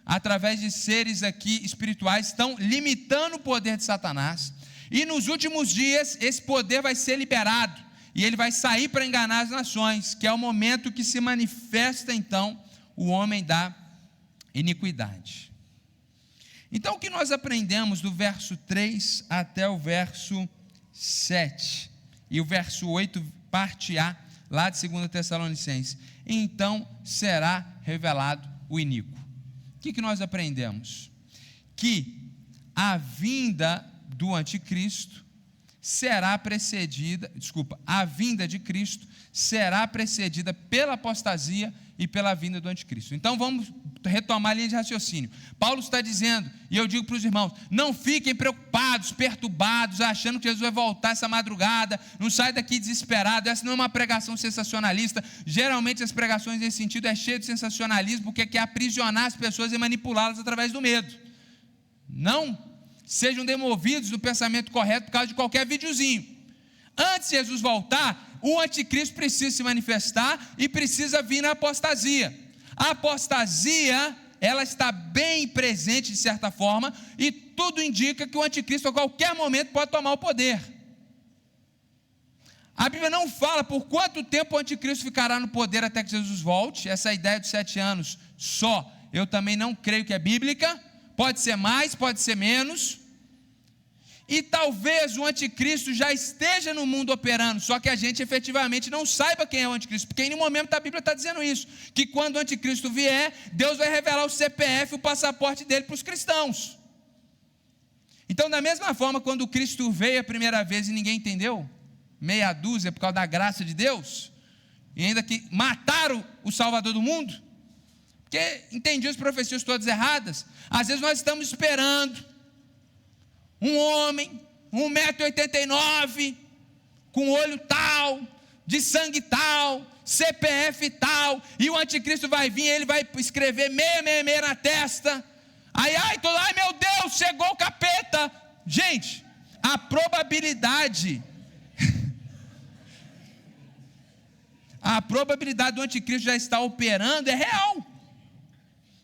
através de seres aqui espirituais, estão limitando o poder de Satanás, e nos últimos dias esse poder vai ser liberado, e ele vai sair para enganar as nações, que é o momento que se manifesta então o homem da iniquidade. Então, o que nós aprendemos do verso 3 até o verso 7, e o verso 8, parte A, lá de 2 Tessalonicenses: então será revelado o iníquo. O que nós aprendemos? Que a vinda do anticristo será precedida, a vinda de Cristo será precedida pela apostasia e pela vinda do anticristo. Então vamos retomar a linha de raciocínio. Paulo está dizendo, e eu digo para os irmãos: não fiquem preocupados, perturbados, achando que Jesus vai voltar essa madrugada, não sai daqui desesperado. Essa não é uma pregação sensacionalista. Geralmente as pregações nesse sentido é cheio de sensacionalismo, porque quer aprisionar as pessoas e manipulá-las através do medo. Não sejam demovidos do pensamento correto por causa de qualquer videozinho. Antes de Jesus voltar, o anticristo precisa se manifestar e precisa vir na apostasia. A apostasia, ela está bem presente de certa forma, e tudo indica que o anticristo a qualquer momento pode tomar o poder. A Bíblia não fala por quanto tempo o anticristo ficará no poder até que Jesus volte. Essa ideia dos 7 anos só, eu também não creio que é bíblica. Pode ser mais, pode ser menos. E talvez o anticristo já esteja no mundo operando, só que a gente efetivamente não saiba quem é o anticristo, porque em nenhum momento a Bíblia está dizendo isso, que quando o anticristo vier, Deus vai revelar o CPF, o passaporte dele para os cristãos. Então, da mesma forma, quando o Cristo veio a primeira vez e ninguém entendeu, meia dúzia por causa da graça de Deus, e ainda que mataram o Salvador do mundo, porque entendiam as profecias todas erradas. Às vezes nós estamos esperando um homem, 1,89 m, com olho tal, de sangue tal, CPF tal, e o anticristo vai vir, ele vai escrever 666 na testa. Ai, meu Deus, chegou o capeta. Gente, a probabilidade do anticristo já estar operando é real.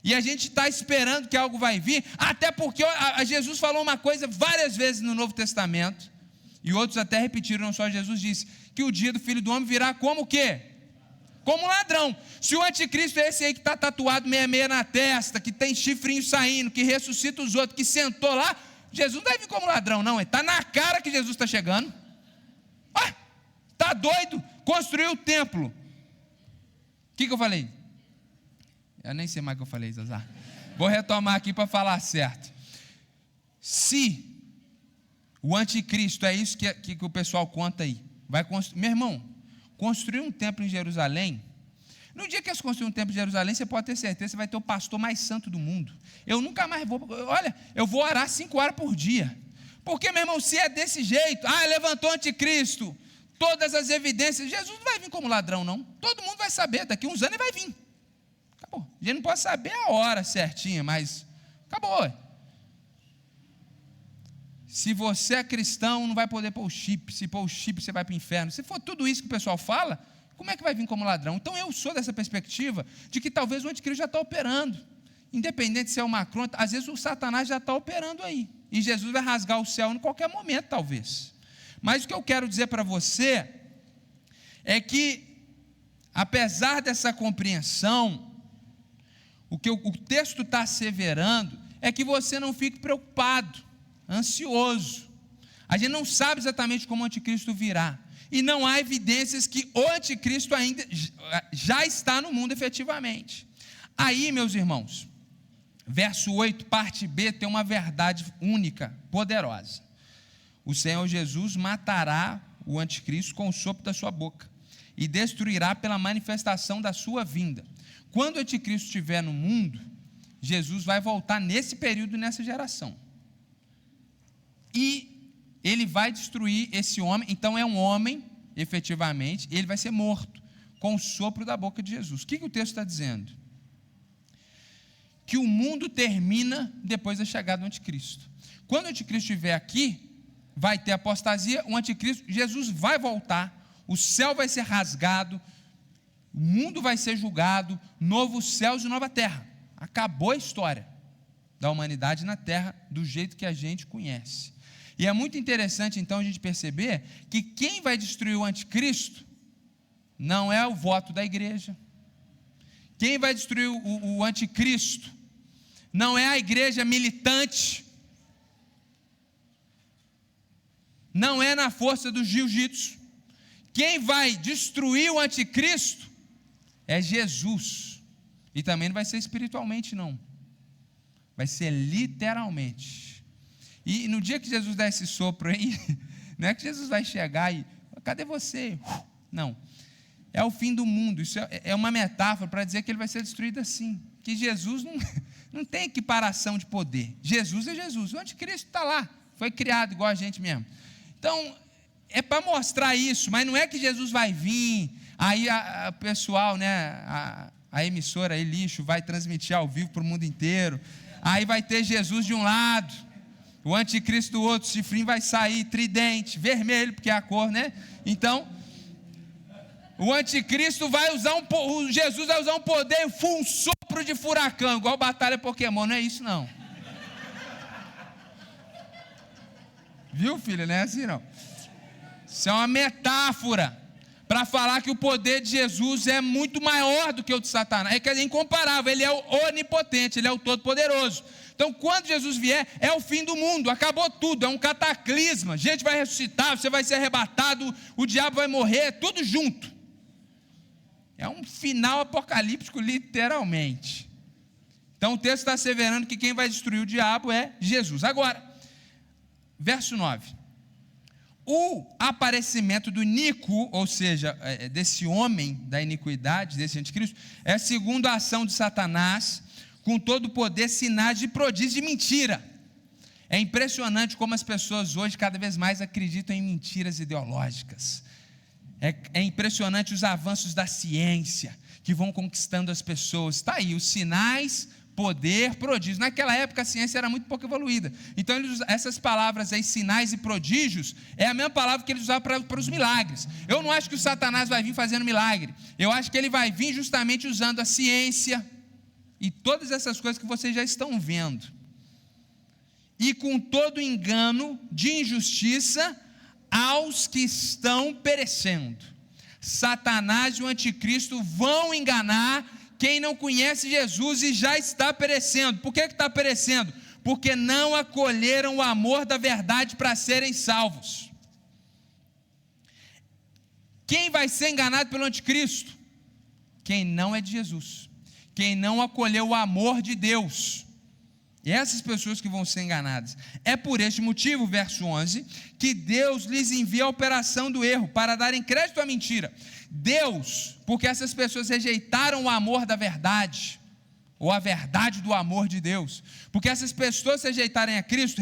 E a gente está esperando que algo vai vir, até porque Jesus falou uma coisa várias vezes no Novo Testamento, e outros até repetiram, não só Jesus disse, que o dia do Filho do Homem virá como o quê? Como um ladrão. Se o anticristo é esse aí que está tatuado meia na testa, que tem chifrinho saindo, que ressuscita os outros, que sentou lá, Jesus não vai vir como ladrão não, está na cara que Jesus está chegando. Está doido? Construiu o templo. O que eu falei? Eu nem sei mais o que eu falei, Zazar. Vou retomar aqui para falar certo. Se o anticristo é isso que o pessoal conta aí, vai construir, meu irmão, construir um templo em Jerusalém, no dia que eles construírem um templo em Jerusalém, você pode ter certeza, você vai ter o pastor mais santo do mundo. Eu nunca mais eu vou orar 5 horas por dia. Porque, meu irmão, se é desse jeito, levantou o anticristo, todas as evidências, Jesus não vai vir como ladrão não, todo mundo vai saber, daqui uns anos ele vai vir. Acabou. A gente não pode saber a hora certinha, mas acabou. Se você é cristão, não vai poder pôr o chip. Se pôr o chip, você vai para o inferno. Se for tudo isso que o pessoal fala, como é que vai vir como ladrão? Então eu sou dessa perspectiva de que talvez o anticristo já está operando. Independente se é o Macron, às vezes o Satanás já está operando aí. E Jesus vai rasgar o céu em qualquer momento, talvez. Mas o que eu quero dizer para você é que, apesar dessa compreensão, o que o texto está asseverando é que você não fique preocupado, ansioso. A gente não sabe exatamente como o anticristo virá, e não há evidências que o anticristo ainda já está no mundo efetivamente. Aí, meus irmãos, verso 8, parte B, tem uma verdade única, poderosa. O Senhor Jesus matará o anticristo com o sopro da sua boca e destruirá pela manifestação da sua vinda. Quando o anticristo estiver no mundo, Jesus vai voltar nesse período, nessa geração. E ele vai destruir esse homem, então é um homem, efetivamente, ele vai ser morto com o sopro da boca de Jesus. O que o texto está dizendo? Que o mundo termina depois da chegada do anticristo. Quando o anticristo estiver aqui, vai ter apostasia, o anticristo, Jesus vai voltar, o céu vai ser rasgado, o mundo vai ser julgado, novos céus e nova terra. Acabou a história da humanidade na terra do jeito que a gente conhece. E é muito interessante então a gente perceber que quem vai destruir o anticristo não é o voto da igreja. Quem vai destruir o anticristo não é a igreja militante, não é na força do jiu-jitsu. Quem vai destruir o anticristo é Jesus. E também não vai ser espiritualmente não, vai ser literalmente. E no dia que Jesus der esse sopro aí, não é que Jesus vai chegar e, cadê você? Não, é o fim do mundo. Isso é uma metáfora para dizer que ele vai ser destruído assim, que Jesus não tem equiparação de poder. Jesus é Jesus, o anticristo está lá, foi criado igual a gente mesmo. Então, é para mostrar isso, mas não é que Jesus vai vir, aí o pessoal, né, a emissora aí, lixo, vai transmitir ao vivo para o mundo inteiro, aí vai ter Jesus de um lado, o anticristo do outro, chifrinho vai sair, tridente, vermelho, porque é a cor, né? Então, o anticristo vai usar Jesus vai usar um poder, um sopro de furacão, igual batalha Pokémon, não é isso não. Viu, filho? Não é assim não. Isso é uma metáfora para falar que o poder de Jesus é muito maior do que o de Satanás. É incomparável, ele é o onipotente, ele é o todo-poderoso. Então, quando Jesus vier, é o fim do mundo, acabou tudo, é um cataclisma. A gente vai ressuscitar, você vai ser arrebatado, o diabo vai morrer, tudo junto. É um final apocalíptico, literalmente. Então, o texto está asseverando que quem vai destruir o diabo é Jesus. Agora, verso 9. O aparecimento do Nico, ou seja, desse homem da iniquidade, desse anticristo, é segundo a ação de Satanás, com todo o poder, sinais de prodígio de mentira. É impressionante como as pessoas hoje cada vez mais acreditam em mentiras ideológicas. É impressionante os avanços da ciência que vão conquistando as pessoas. Está aí, os sinais poder, prodígios. Naquela época a ciência era muito pouco evoluída. Então essas palavras aí, sinais e prodígios, é a mesma palavra que eles usavam para os milagres. Eu não acho que o Satanás vai vir fazendo milagre. Eu acho que ele vai vir justamente usando a ciência e todas essas coisas que vocês já estão vendo. E com todo engano de injustiça aos que estão perecendo. Satanás e o anticristo vão enganar quem não conhece Jesus e já está perecendo. Por que está perecendo? Porque não acolheram o amor da verdade para serem salvos. Quem vai ser enganado pelo anticristo? Quem não é de Jesus, quem não acolheu o amor de Deus. E essas pessoas que vão ser enganadas. É por este motivo, verso 11, que Deus lhes envia a operação do erro, para darem crédito à mentira. Deus, porque essas pessoas rejeitaram o amor da verdade, ou a verdade do amor de Deus, porque essas pessoas rejeitaram a Cristo,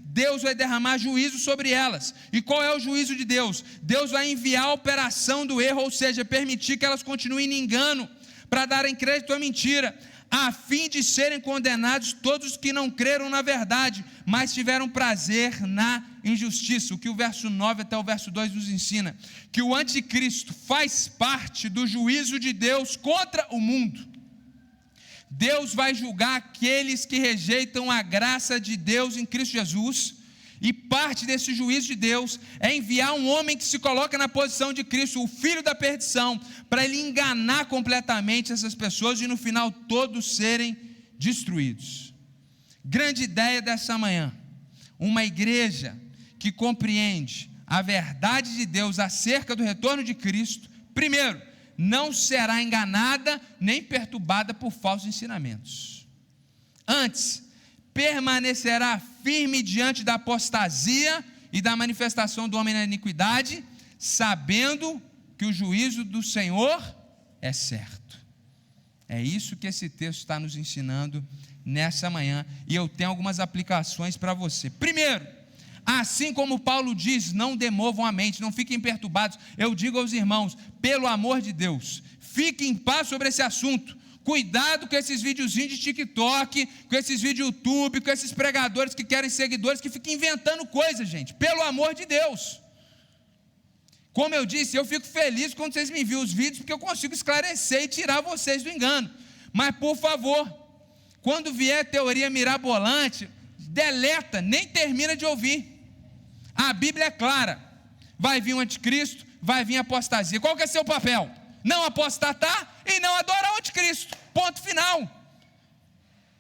Deus vai derramar juízo sobre elas. E qual é o juízo de Deus? Deus vai enviar a operação do erro, ou seja, permitir que elas continuem em engano, para darem crédito à mentira, a fim de serem condenados todos os que não creram na verdade, mas tiveram prazer na injustiça. O que o verso 9 até o verso 2 nos ensina, que o anticristo faz parte do juízo de Deus contra o mundo. Deus vai julgar aqueles que rejeitam a graça de Deus em Cristo Jesus, e parte desse juízo de Deus é enviar um homem que se coloca na posição de Cristo, o filho da perdição, para ele enganar completamente essas pessoas e no final todos serem destruídos. Grande ideia dessa manhã, uma igreja que compreende a verdade de Deus acerca do retorno de Cristo, primeiro, não será enganada nem perturbada por falsos ensinamentos. Antes, permanecerá firme diante da apostasia e da manifestação do homem na iniquidade, sabendo que o juízo do Senhor é certo. É isso que esse texto está nos ensinando nessa manhã, e eu tenho algumas aplicações para você. Primeiro, assim como Paulo diz, não demovam a mente, não fiquem perturbados. Eu digo aos irmãos, pelo amor de Deus, fiquem em paz sobre esse assunto. Cuidado com esses videozinhos de TikTok, com esses vídeos YouTube, com esses pregadores que querem seguidores, que ficam inventando coisas, gente, pelo amor de Deus. Como eu disse, eu fico feliz quando vocês me enviam os vídeos, porque eu consigo esclarecer e tirar vocês do engano. Mas, por favor, quando vier teoria mirabolante, deleta, nem termina de ouvir. A Bíblia é clara, vai vir o anticristo, vai vir a apostasia. Qual que é seu papel? Não apostatar e não adorar o anticristo, ponto final.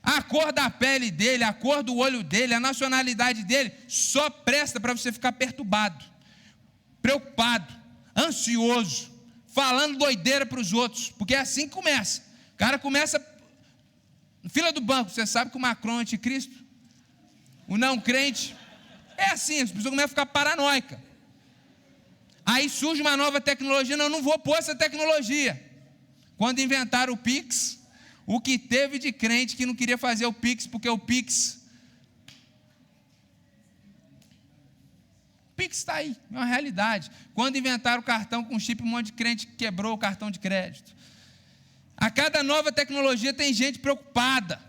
A cor da pele dele, a cor do olho dele, a nacionalidade dele, só presta para você ficar perturbado, preocupado, ansioso, falando doideira para os outros, porque é assim que começa. O cara começa, fila do banco, você sabe que o Macron é anticristo? O não crente, é assim, as pessoas começam a ficar paranoicas. Aí surge uma nova tecnologia, não vou pôr essa tecnologia. Quando inventaram o Pix, o que teve de crente que não queria fazer o Pix, porque o Pix está aí, é uma realidade. Quando inventaram o cartão com chip, um monte de crente quebrou o cartão de crédito. A cada nova tecnologia tem gente preocupada.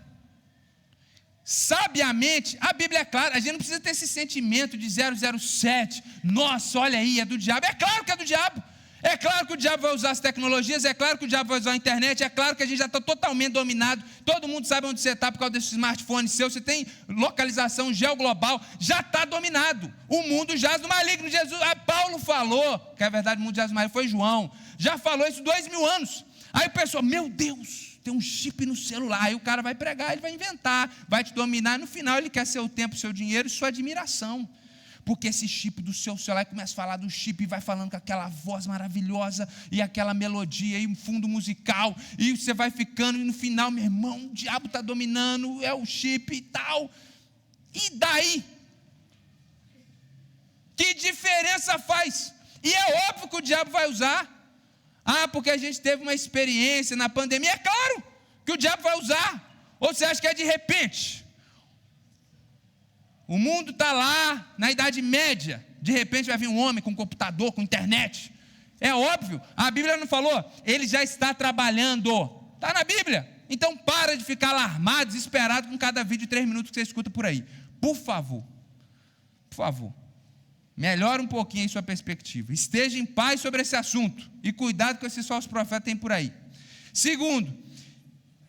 Sabiamente, a Bíblia é clara, a gente não precisa ter esse sentimento de 007, nossa, olha aí, é do diabo. É claro que é do diabo. É claro que o diabo vai usar as tecnologias, é claro que o diabo vai usar a internet, é claro que a gente já está totalmente dominado, todo mundo sabe onde você está por causa desse smartphone seu, você tem localização geoglobal, já está dominado, o mundo jaz no maligno. Jesus, Paulo falou, que é verdade, o mundo jaz no maligno, foi João, já falou isso 2000 anos, aí o pessoal, meu Deus, tem um chip no celular, aí o cara vai pregar, ele vai inventar, vai te dominar, no final ele quer seu tempo, seu dinheiro e sua admiração. Porque esse chip do seu celular começa a falar do chip e vai falando com aquela voz maravilhosa e aquela melodia e um fundo musical, e você vai ficando, e no final, meu irmão, o diabo está dominando, é o chip e tal. E daí? Que diferença faz? E é óbvio que o diabo vai usar. Porque a gente teve uma experiência na pandemia. É claro que o diabo vai usar. Ou você acha que é de repente? O mundo está lá na Idade Média, de repente vai vir um homem com computador, com internet. É óbvio, a Bíblia não falou, ele já está trabalhando. Está na Bíblia, Então para de ficar alarmado, desesperado com cada vídeo de 3 minutos que você escuta por aí. Por favor, melhora um pouquinho aí sua perspectiva. Esteja em paz sobre esse assunto. E cuidado com esses falsos profetas que tem por aí. Segundo,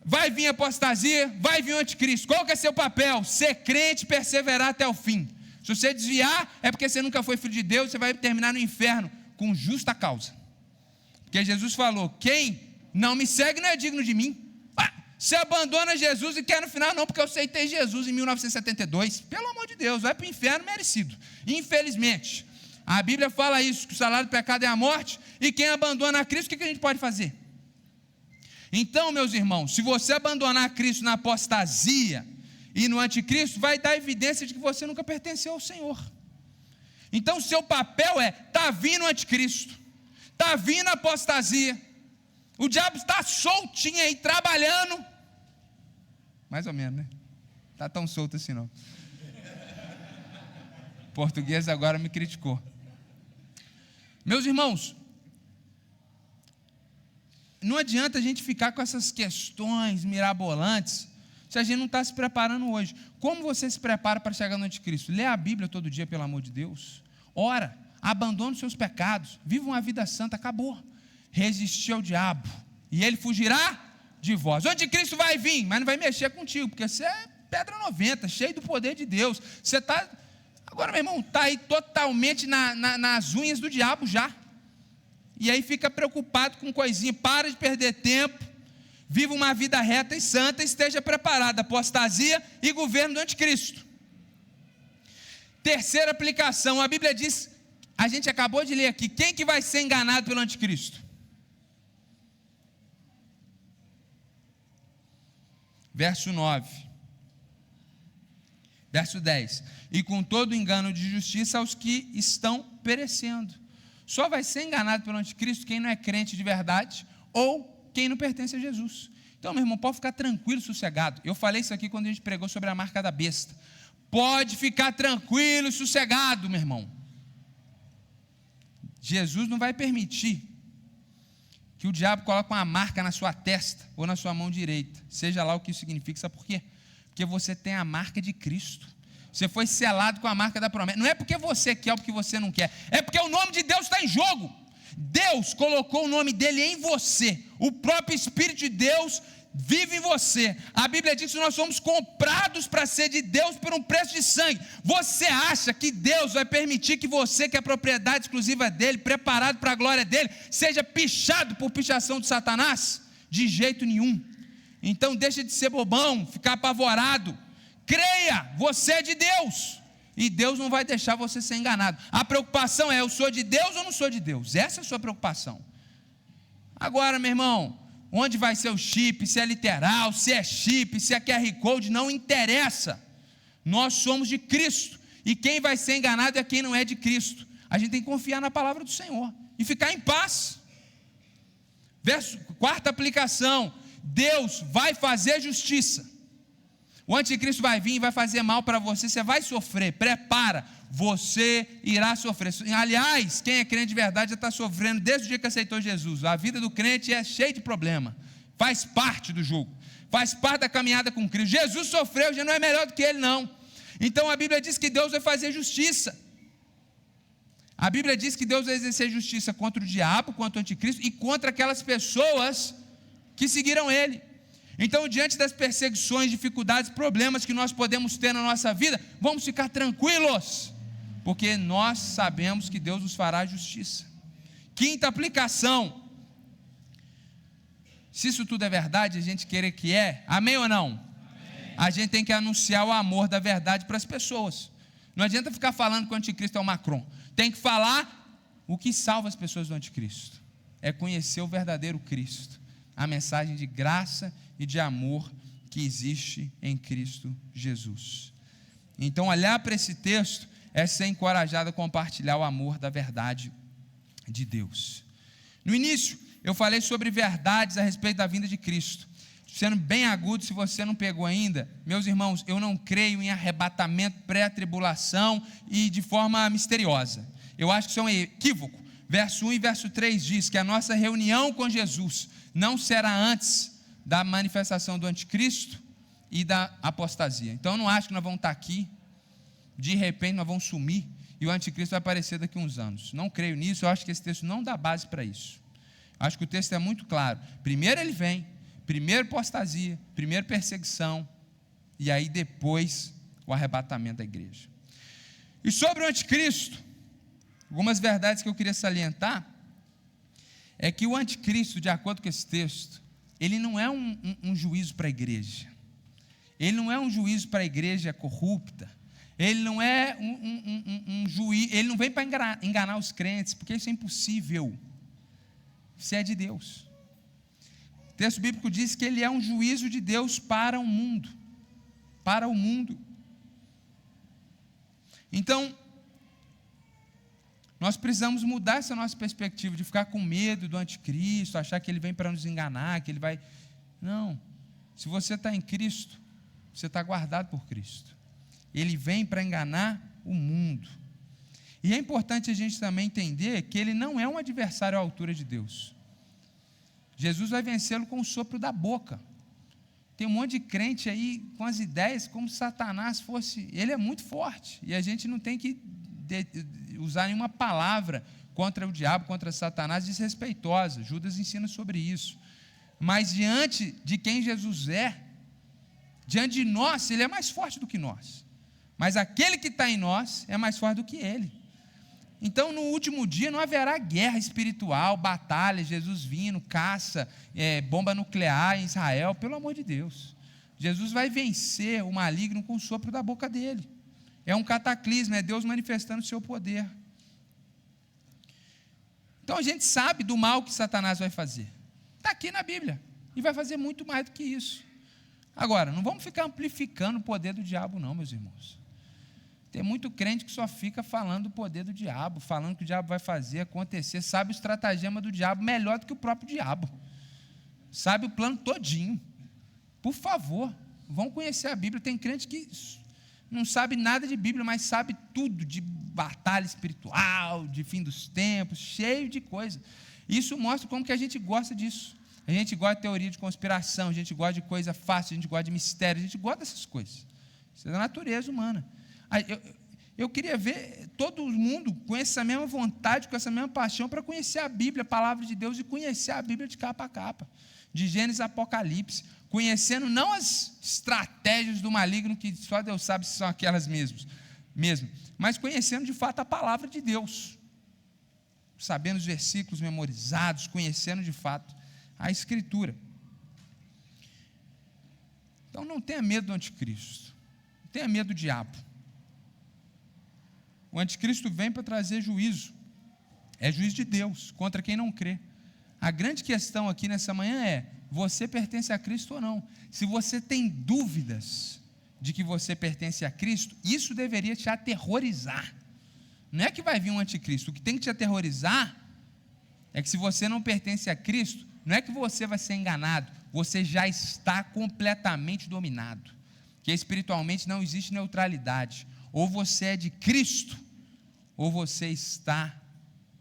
vai vir apostasia, vai vir o anticristo. Qual que é seu papel? Ser crente e perseverar até o fim. Se você desviar, é porque você nunca foi filho de Deus, você vai terminar no inferno com justa causa. Porque Jesus falou, quem não me segue não é digno de mim. Você abandona Jesus e quer no final, não, porque eu aceitei Jesus em 1972. Pelo amor de Deus, vai para o inferno merecido. Infelizmente, a Bíblia fala isso, que o salário do pecado é a morte, e quem abandona a Cristo, o que a gente pode fazer? Então, meus irmãos, se você abandonar Cristo na apostasia e no anticristo, vai dar evidência de que você nunca pertenceu ao Senhor. Então, o seu papel está vindo o anticristo, está vindo a apostasia, o diabo está soltinho aí, trabalhando, mais ou menos, né? Está tão solto assim não. O português agora me criticou. Meus irmãos, não adianta a gente ficar com essas questões mirabolantes se a gente não está se preparando hoje. Como você se prepara para chegar no anticristo? Lê a Bíblia todo dia, pelo amor de Deus. Ora, abandone os seus pecados, viva uma vida santa, acabou. Resistir ao diabo, e ele fugirá de vós. O anticristo vai vir, mas não vai mexer contigo, porque você é pedra 90, cheio do poder de Deus. Você está, agora meu irmão, está aí totalmente nas unhas do diabo já. E aí fica preocupado com coisinha, para de perder tempo, viva uma vida reta e santa, esteja preparado, apostasia e governo do anticristo. Terceira aplicação, a Bíblia diz, a gente acabou de ler aqui, quem que vai ser enganado pelo anticristo? Verso 9, verso 10, e com todo engano de justiça aos que estão perecendo. Só vai ser enganado pelo anticristo quem não é crente de verdade, ou quem não pertence a Jesus. Então, meu irmão, pode ficar tranquilo, sossegado. Eu falei isso aqui quando a gente pregou sobre a marca da besta. Pode ficar tranquilo e sossegado, meu irmão. Jesus não vai permitir que o diabo coloque uma marca na sua testa ou na sua mão direita, seja lá o que isso significa. Sabe por quê? Porque você tem a marca de Cristo, você foi selado com a marca da promessa. Não é porque você quer ou porque você não quer, é porque o nome de Deus está em jogo. Deus colocou o nome dele em você, o próprio Espírito de Deus vive em você. A Bíblia diz que nós somos comprados para ser de Deus por um preço de sangue. Você acha que Deus vai permitir que você, que é propriedade exclusiva dele, preparado para a glória dele, seja pichado por pichação de Satanás? De jeito nenhum. Então deixa de ser bobão, ficar apavorado. Creia, você é de Deus, e Deus não vai deixar você ser enganado. A preocupação é, eu sou de Deus ou não sou de Deus? Essa é a sua preocupação. Agora, meu irmão, onde vai ser o chip, se é literal, se é chip, se é QR Code, não interessa. Nós somos de Cristo, e quem vai ser enganado é quem não é de Cristo. A gente tem que confiar na palavra do Senhor e ficar em paz. Quarta aplicação, Deus vai fazer justiça. O anticristo vai vir e vai fazer mal para você, você vai sofrer, prepara, você irá sofrer. Aliás, quem é crente de verdade já está sofrendo desde o dia que aceitou Jesus. A vida do crente é cheia de problema, faz parte do jogo, faz parte da caminhada com Cristo. Jesus sofreu, já não é melhor do que ele não. Então a Bíblia diz que Deus vai fazer justiça. A Bíblia diz que Deus vai exercer justiça contra o diabo, contra o anticristo e contra aquelas pessoas que seguiram ele. Então, diante das perseguições, dificuldades, problemas que nós podemos ter na nossa vida, vamos ficar tranquilos, porque nós sabemos que Deus nos fará justiça. Quinta aplicação, se isso tudo é verdade, a gente querer que amém ou não? Amém. A gente tem que anunciar o amor da verdade para as pessoas. Não adianta ficar falando que o anticristo é o Macron, tem que falar o que salva as pessoas do anticristo, é conhecer o verdadeiro Cristo, a mensagem de graça e de amor que existe em Cristo Jesus. Então, olhar para esse texto é ser encorajado a compartilhar o amor da verdade de Deus. No início, eu falei sobre verdades a respeito da vinda de Cristo. Sendo bem agudo, se você não pegou ainda, meus irmãos, eu não creio em arrebatamento, pré-tribulação e de forma misteriosa. Eu acho que isso é um equívoco. Verso 1 e verso 3 diz que a nossa reunião com Jesus não será antes da manifestação do anticristo e da apostasia. Então eu não acho que nós vamos estar aqui, de repente nós vamos sumir e o anticristo vai aparecer daqui a uns anos. Não creio nisso, eu acho que esse texto não dá base para isso. Acho que o texto é muito claro. Primeiro ele vem, primeiro apostasia, primeiro perseguição, e aí depois o arrebatamento da igreja. E sobre o anticristo, algumas verdades que eu queria salientar, é que o anticristo, de acordo com esse texto, ele não é um juízo para a igreja, ele não é um juízo para a igreja corrupta, ele não é um juiz, ele não vem para enganar os crentes, porque isso é impossível, isso é de Deus. O texto bíblico diz que ele é um juízo de Deus para o mundo, Então, nós precisamos mudar essa nossa perspectiva de ficar com medo do anticristo, achar que ele vem para nos enganar, que ele vai... Não, se você está em Cristo, você está guardado por Cristo. Ele vem para enganar o mundo. E é importante a gente também entender que ele não é um adversário à altura de Deus. Jesus vai vencê-lo com o sopro da boca. Tem um monte de crente aí com as ideias como se Satanás fosse... Ele é muito forte, e a gente não tem que usar nenhuma palavra contra o diabo, contra Satanás, desrespeitosa. Judas ensina sobre isso. Mas diante de quem Jesus é, diante de nós, ele é mais forte do que nós. Mas aquele que está em nós é mais forte do que ele. Então, no último dia, não haverá guerra espiritual, batalha, Jesus vindo, caça, bomba nuclear em Israel, pelo amor de Deus. Jesus vai vencer o maligno com o sopro da boca dele. É um cataclismo, é Deus manifestando o seu poder. Então, a gente sabe do mal que Satanás vai fazer. Está aqui na Bíblia. E vai fazer muito mais do que isso. Agora, não vamos ficar amplificando o poder do diabo, não, meus irmãos. Tem muito crente que só fica falando do poder do diabo, falando que o diabo vai fazer acontecer, sabe o estratagema do diabo melhor do que o próprio diabo, sabe o plano todinho. Por favor, vão conhecer a Bíblia. Tem crente que não sabe nada de Bíblia, mas sabe tudo de batalha espiritual, de fim dos tempos, cheio de coisa. Isso mostra como que a gente gosta disso. A gente gosta de teoria de conspiração, a gente gosta de coisa fácil, a gente gosta de mistério, a gente gosta dessas coisas. Isso é da natureza humana. Eu queria ver todo mundo com essa mesma vontade, com essa mesma paixão para conhecer a Bíblia, a palavra de Deus, e conhecer a Bíblia de capa a capa, de Gênesis a Apocalipse, conhecendo não as estratégias do maligno, que só Deus sabe se são aquelas mesmo, mas conhecendo de fato a palavra de Deus, sabendo os versículos memorizados, conhecendo de fato a Escritura. Então não tenha medo do anticristo, não tenha medo do diabo. O anticristo vem para trazer juízo, é juízo de Deus contra quem não crê. A grande questão aqui nessa manhã é: você pertence a Cristo ou não? Se você tem dúvidas de que você pertence a Cristo, isso deveria te aterrorizar. Não é que vai vir um anticristo, o que tem que te aterrorizar é que se você não pertence a Cristo, não é que você vai ser enganado, você já está completamente dominado, que espiritualmente não existe neutralidade. Ou você é de Cristo, ou você está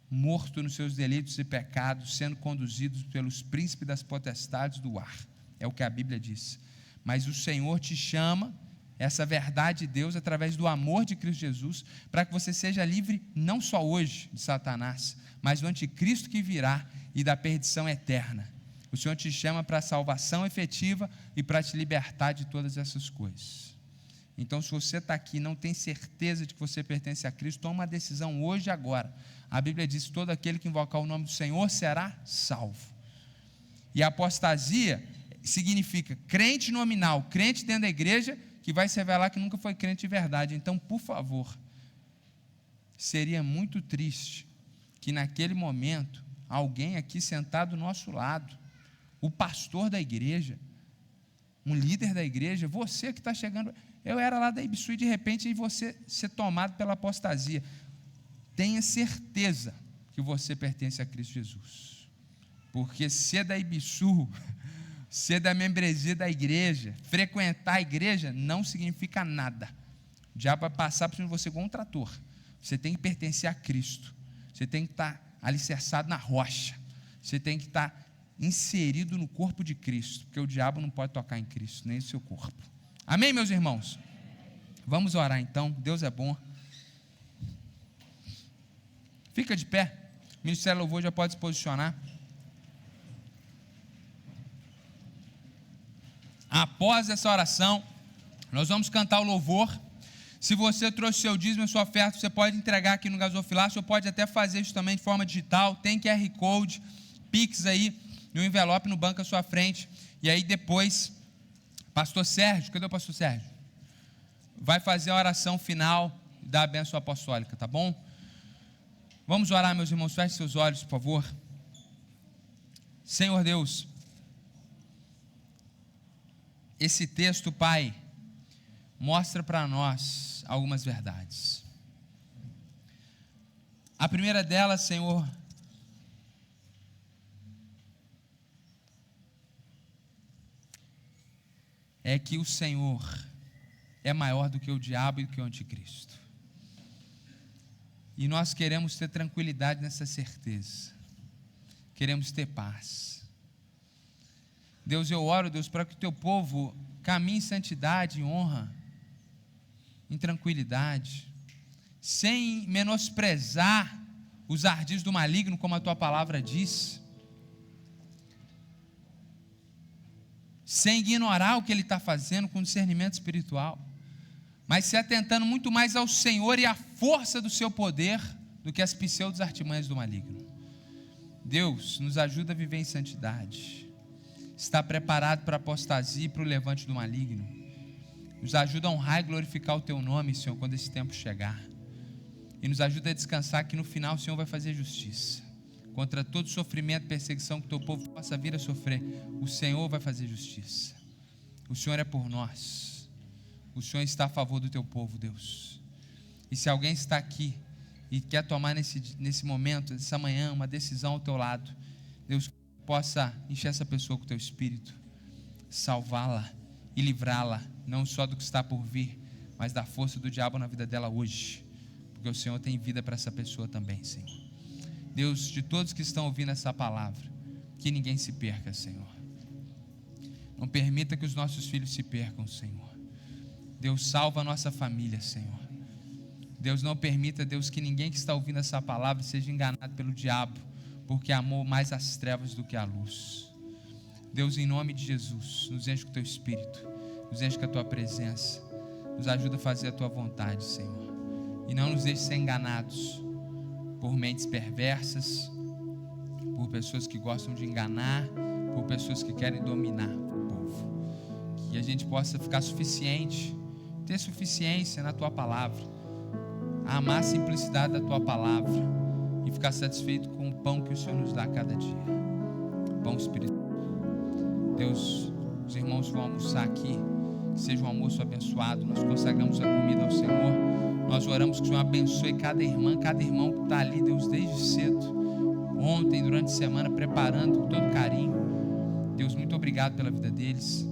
morto nos seus delitos e pecados, sendo conduzidos pelos príncipes das potestades do ar. É o que a Bíblia diz. Mas o Senhor te chama, essa verdade de Deus, através do amor de Cristo Jesus, para que você seja livre não só hoje de Satanás, mas do anticristo que virá e da perdição eterna. O Senhor te chama para a salvação efetiva e para te libertar de todas essas coisas. Então, se você está aqui e não tem certeza de que você pertence a Cristo, toma uma decisão hoje e agora. A Bíblia diz que todo aquele que invocar o nome do Senhor será salvo. E a apostasia significa crente nominal, crente dentro da igreja, que vai se revelar que nunca foi crente de verdade. Então, por favor, seria muito triste que naquele momento, alguém aqui sentado do nosso lado, o pastor da igreja, um líder da igreja, você que está chegando... Eu era lá da Ibsu e de repente aí você ser tomado pela apostasia. Tenha certeza que você pertence a Cristo Jesus. Porque ser da Ibsu, ser da membresia da igreja, frequentar a igreja, não significa nada. O diabo vai passar por cima de você como um trator. Você tem que pertencer a Cristo. Você tem que estar alicerçado na rocha. Você tem que estar inserido no corpo de Cristo, porque o diabo não pode tocar em Cristo, nem no seu corpo. Amém, meus irmãos? Vamos orar então. Deus é bom. Fica de pé. O Ministério Louvor já pode se posicionar. Após essa oração, nós vamos cantar o louvor. Se você trouxe seu dízimo e sua oferta, você pode entregar aqui no gasofilácio, ou pode até fazer isso também de forma digital. Tem QR Code, Pix aí, no envelope no banco à sua frente. E aí depois, pastor Sérgio, cadê o pastor Sérgio? Vai fazer a oração final da bênção apostólica, tá bom? Vamos orar, meus irmãos, feche seus olhos, por favor. Senhor Deus, esse texto, Pai, mostra para nós algumas verdades. A primeira delas, Senhor, é que o Senhor é maior do que o diabo e do que o anticristo. E nós queremos ter tranquilidade nessa certeza. Queremos ter paz. Deus, eu oro, Deus, para que o teu povo caminhe em santidade, em honra, em tranquilidade, sem menosprezar os ardis do maligno, como a tua palavra diz, sem ignorar o que ele está fazendo com discernimento espiritual, mas se atentando muito mais ao Senhor e à força do seu poder do que as pseudos artimanhas do maligno. Deus, nos ajuda a viver em santidade. Está preparado para a apostasia e para o levante do maligno. Nos ajuda a honrar e glorificar o teu nome, Senhor, quando esse tempo chegar. E nos ajuda a descansar que no final o Senhor vai fazer justiça. Contra todo sofrimento e perseguição que o teu povo possa vir a sofrer, o Senhor vai fazer justiça. O Senhor é por nós. O Senhor está a favor do teu povo, Deus. E se alguém está aqui e quer tomar nesse momento, nessa manhã, uma decisão ao teu lado, Deus, possa encher essa pessoa com o teu Espírito, salvá-la e livrá-la, não só do que está por vir, mas da força do diabo na vida dela hoje, porque o Senhor tem vida para essa pessoa também, Senhor. Deus, de todos que estão ouvindo essa palavra, que ninguém se perca, Senhor. Não permita que os nossos filhos se percam, Senhor. Deus, salva a nossa família, Senhor. Deus, não permita, Deus, que ninguém que está ouvindo essa palavra seja enganado pelo diabo, porque amou mais as trevas do que a luz. Deus, em nome de Jesus, nos enche com o teu Espírito, nos enche com a tua presença, nos ajuda a fazer a tua vontade, Senhor. E não nos deixe ser enganados por mentes perversas, por pessoas que gostam de enganar, por pessoas que querem dominar o povo. Que a gente possa ficar suficiente, ter suficiência na tua palavra, amar a simplicidade da tua palavra e ficar satisfeito com o pão que o Senhor nos dá a cada dia, pão espiritual. Deus, os irmãos vão almoçar aqui, que seja um almoço abençoado. Nós consagramos a comida ao Senhor, nós oramos que o Senhor abençoe cada irmã, cada irmão que está ali, Deus, desde cedo, ontem, durante a semana, preparando com todo carinho. Deus, muito obrigado pela vida deles.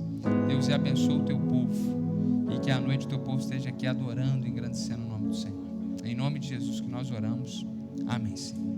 Deus, e abençoa o teu povo, e que à noite o teu povo esteja aqui adorando e engrandecendo o nome do Senhor. Em nome de Jesus que nós oramos. Amém, Senhor.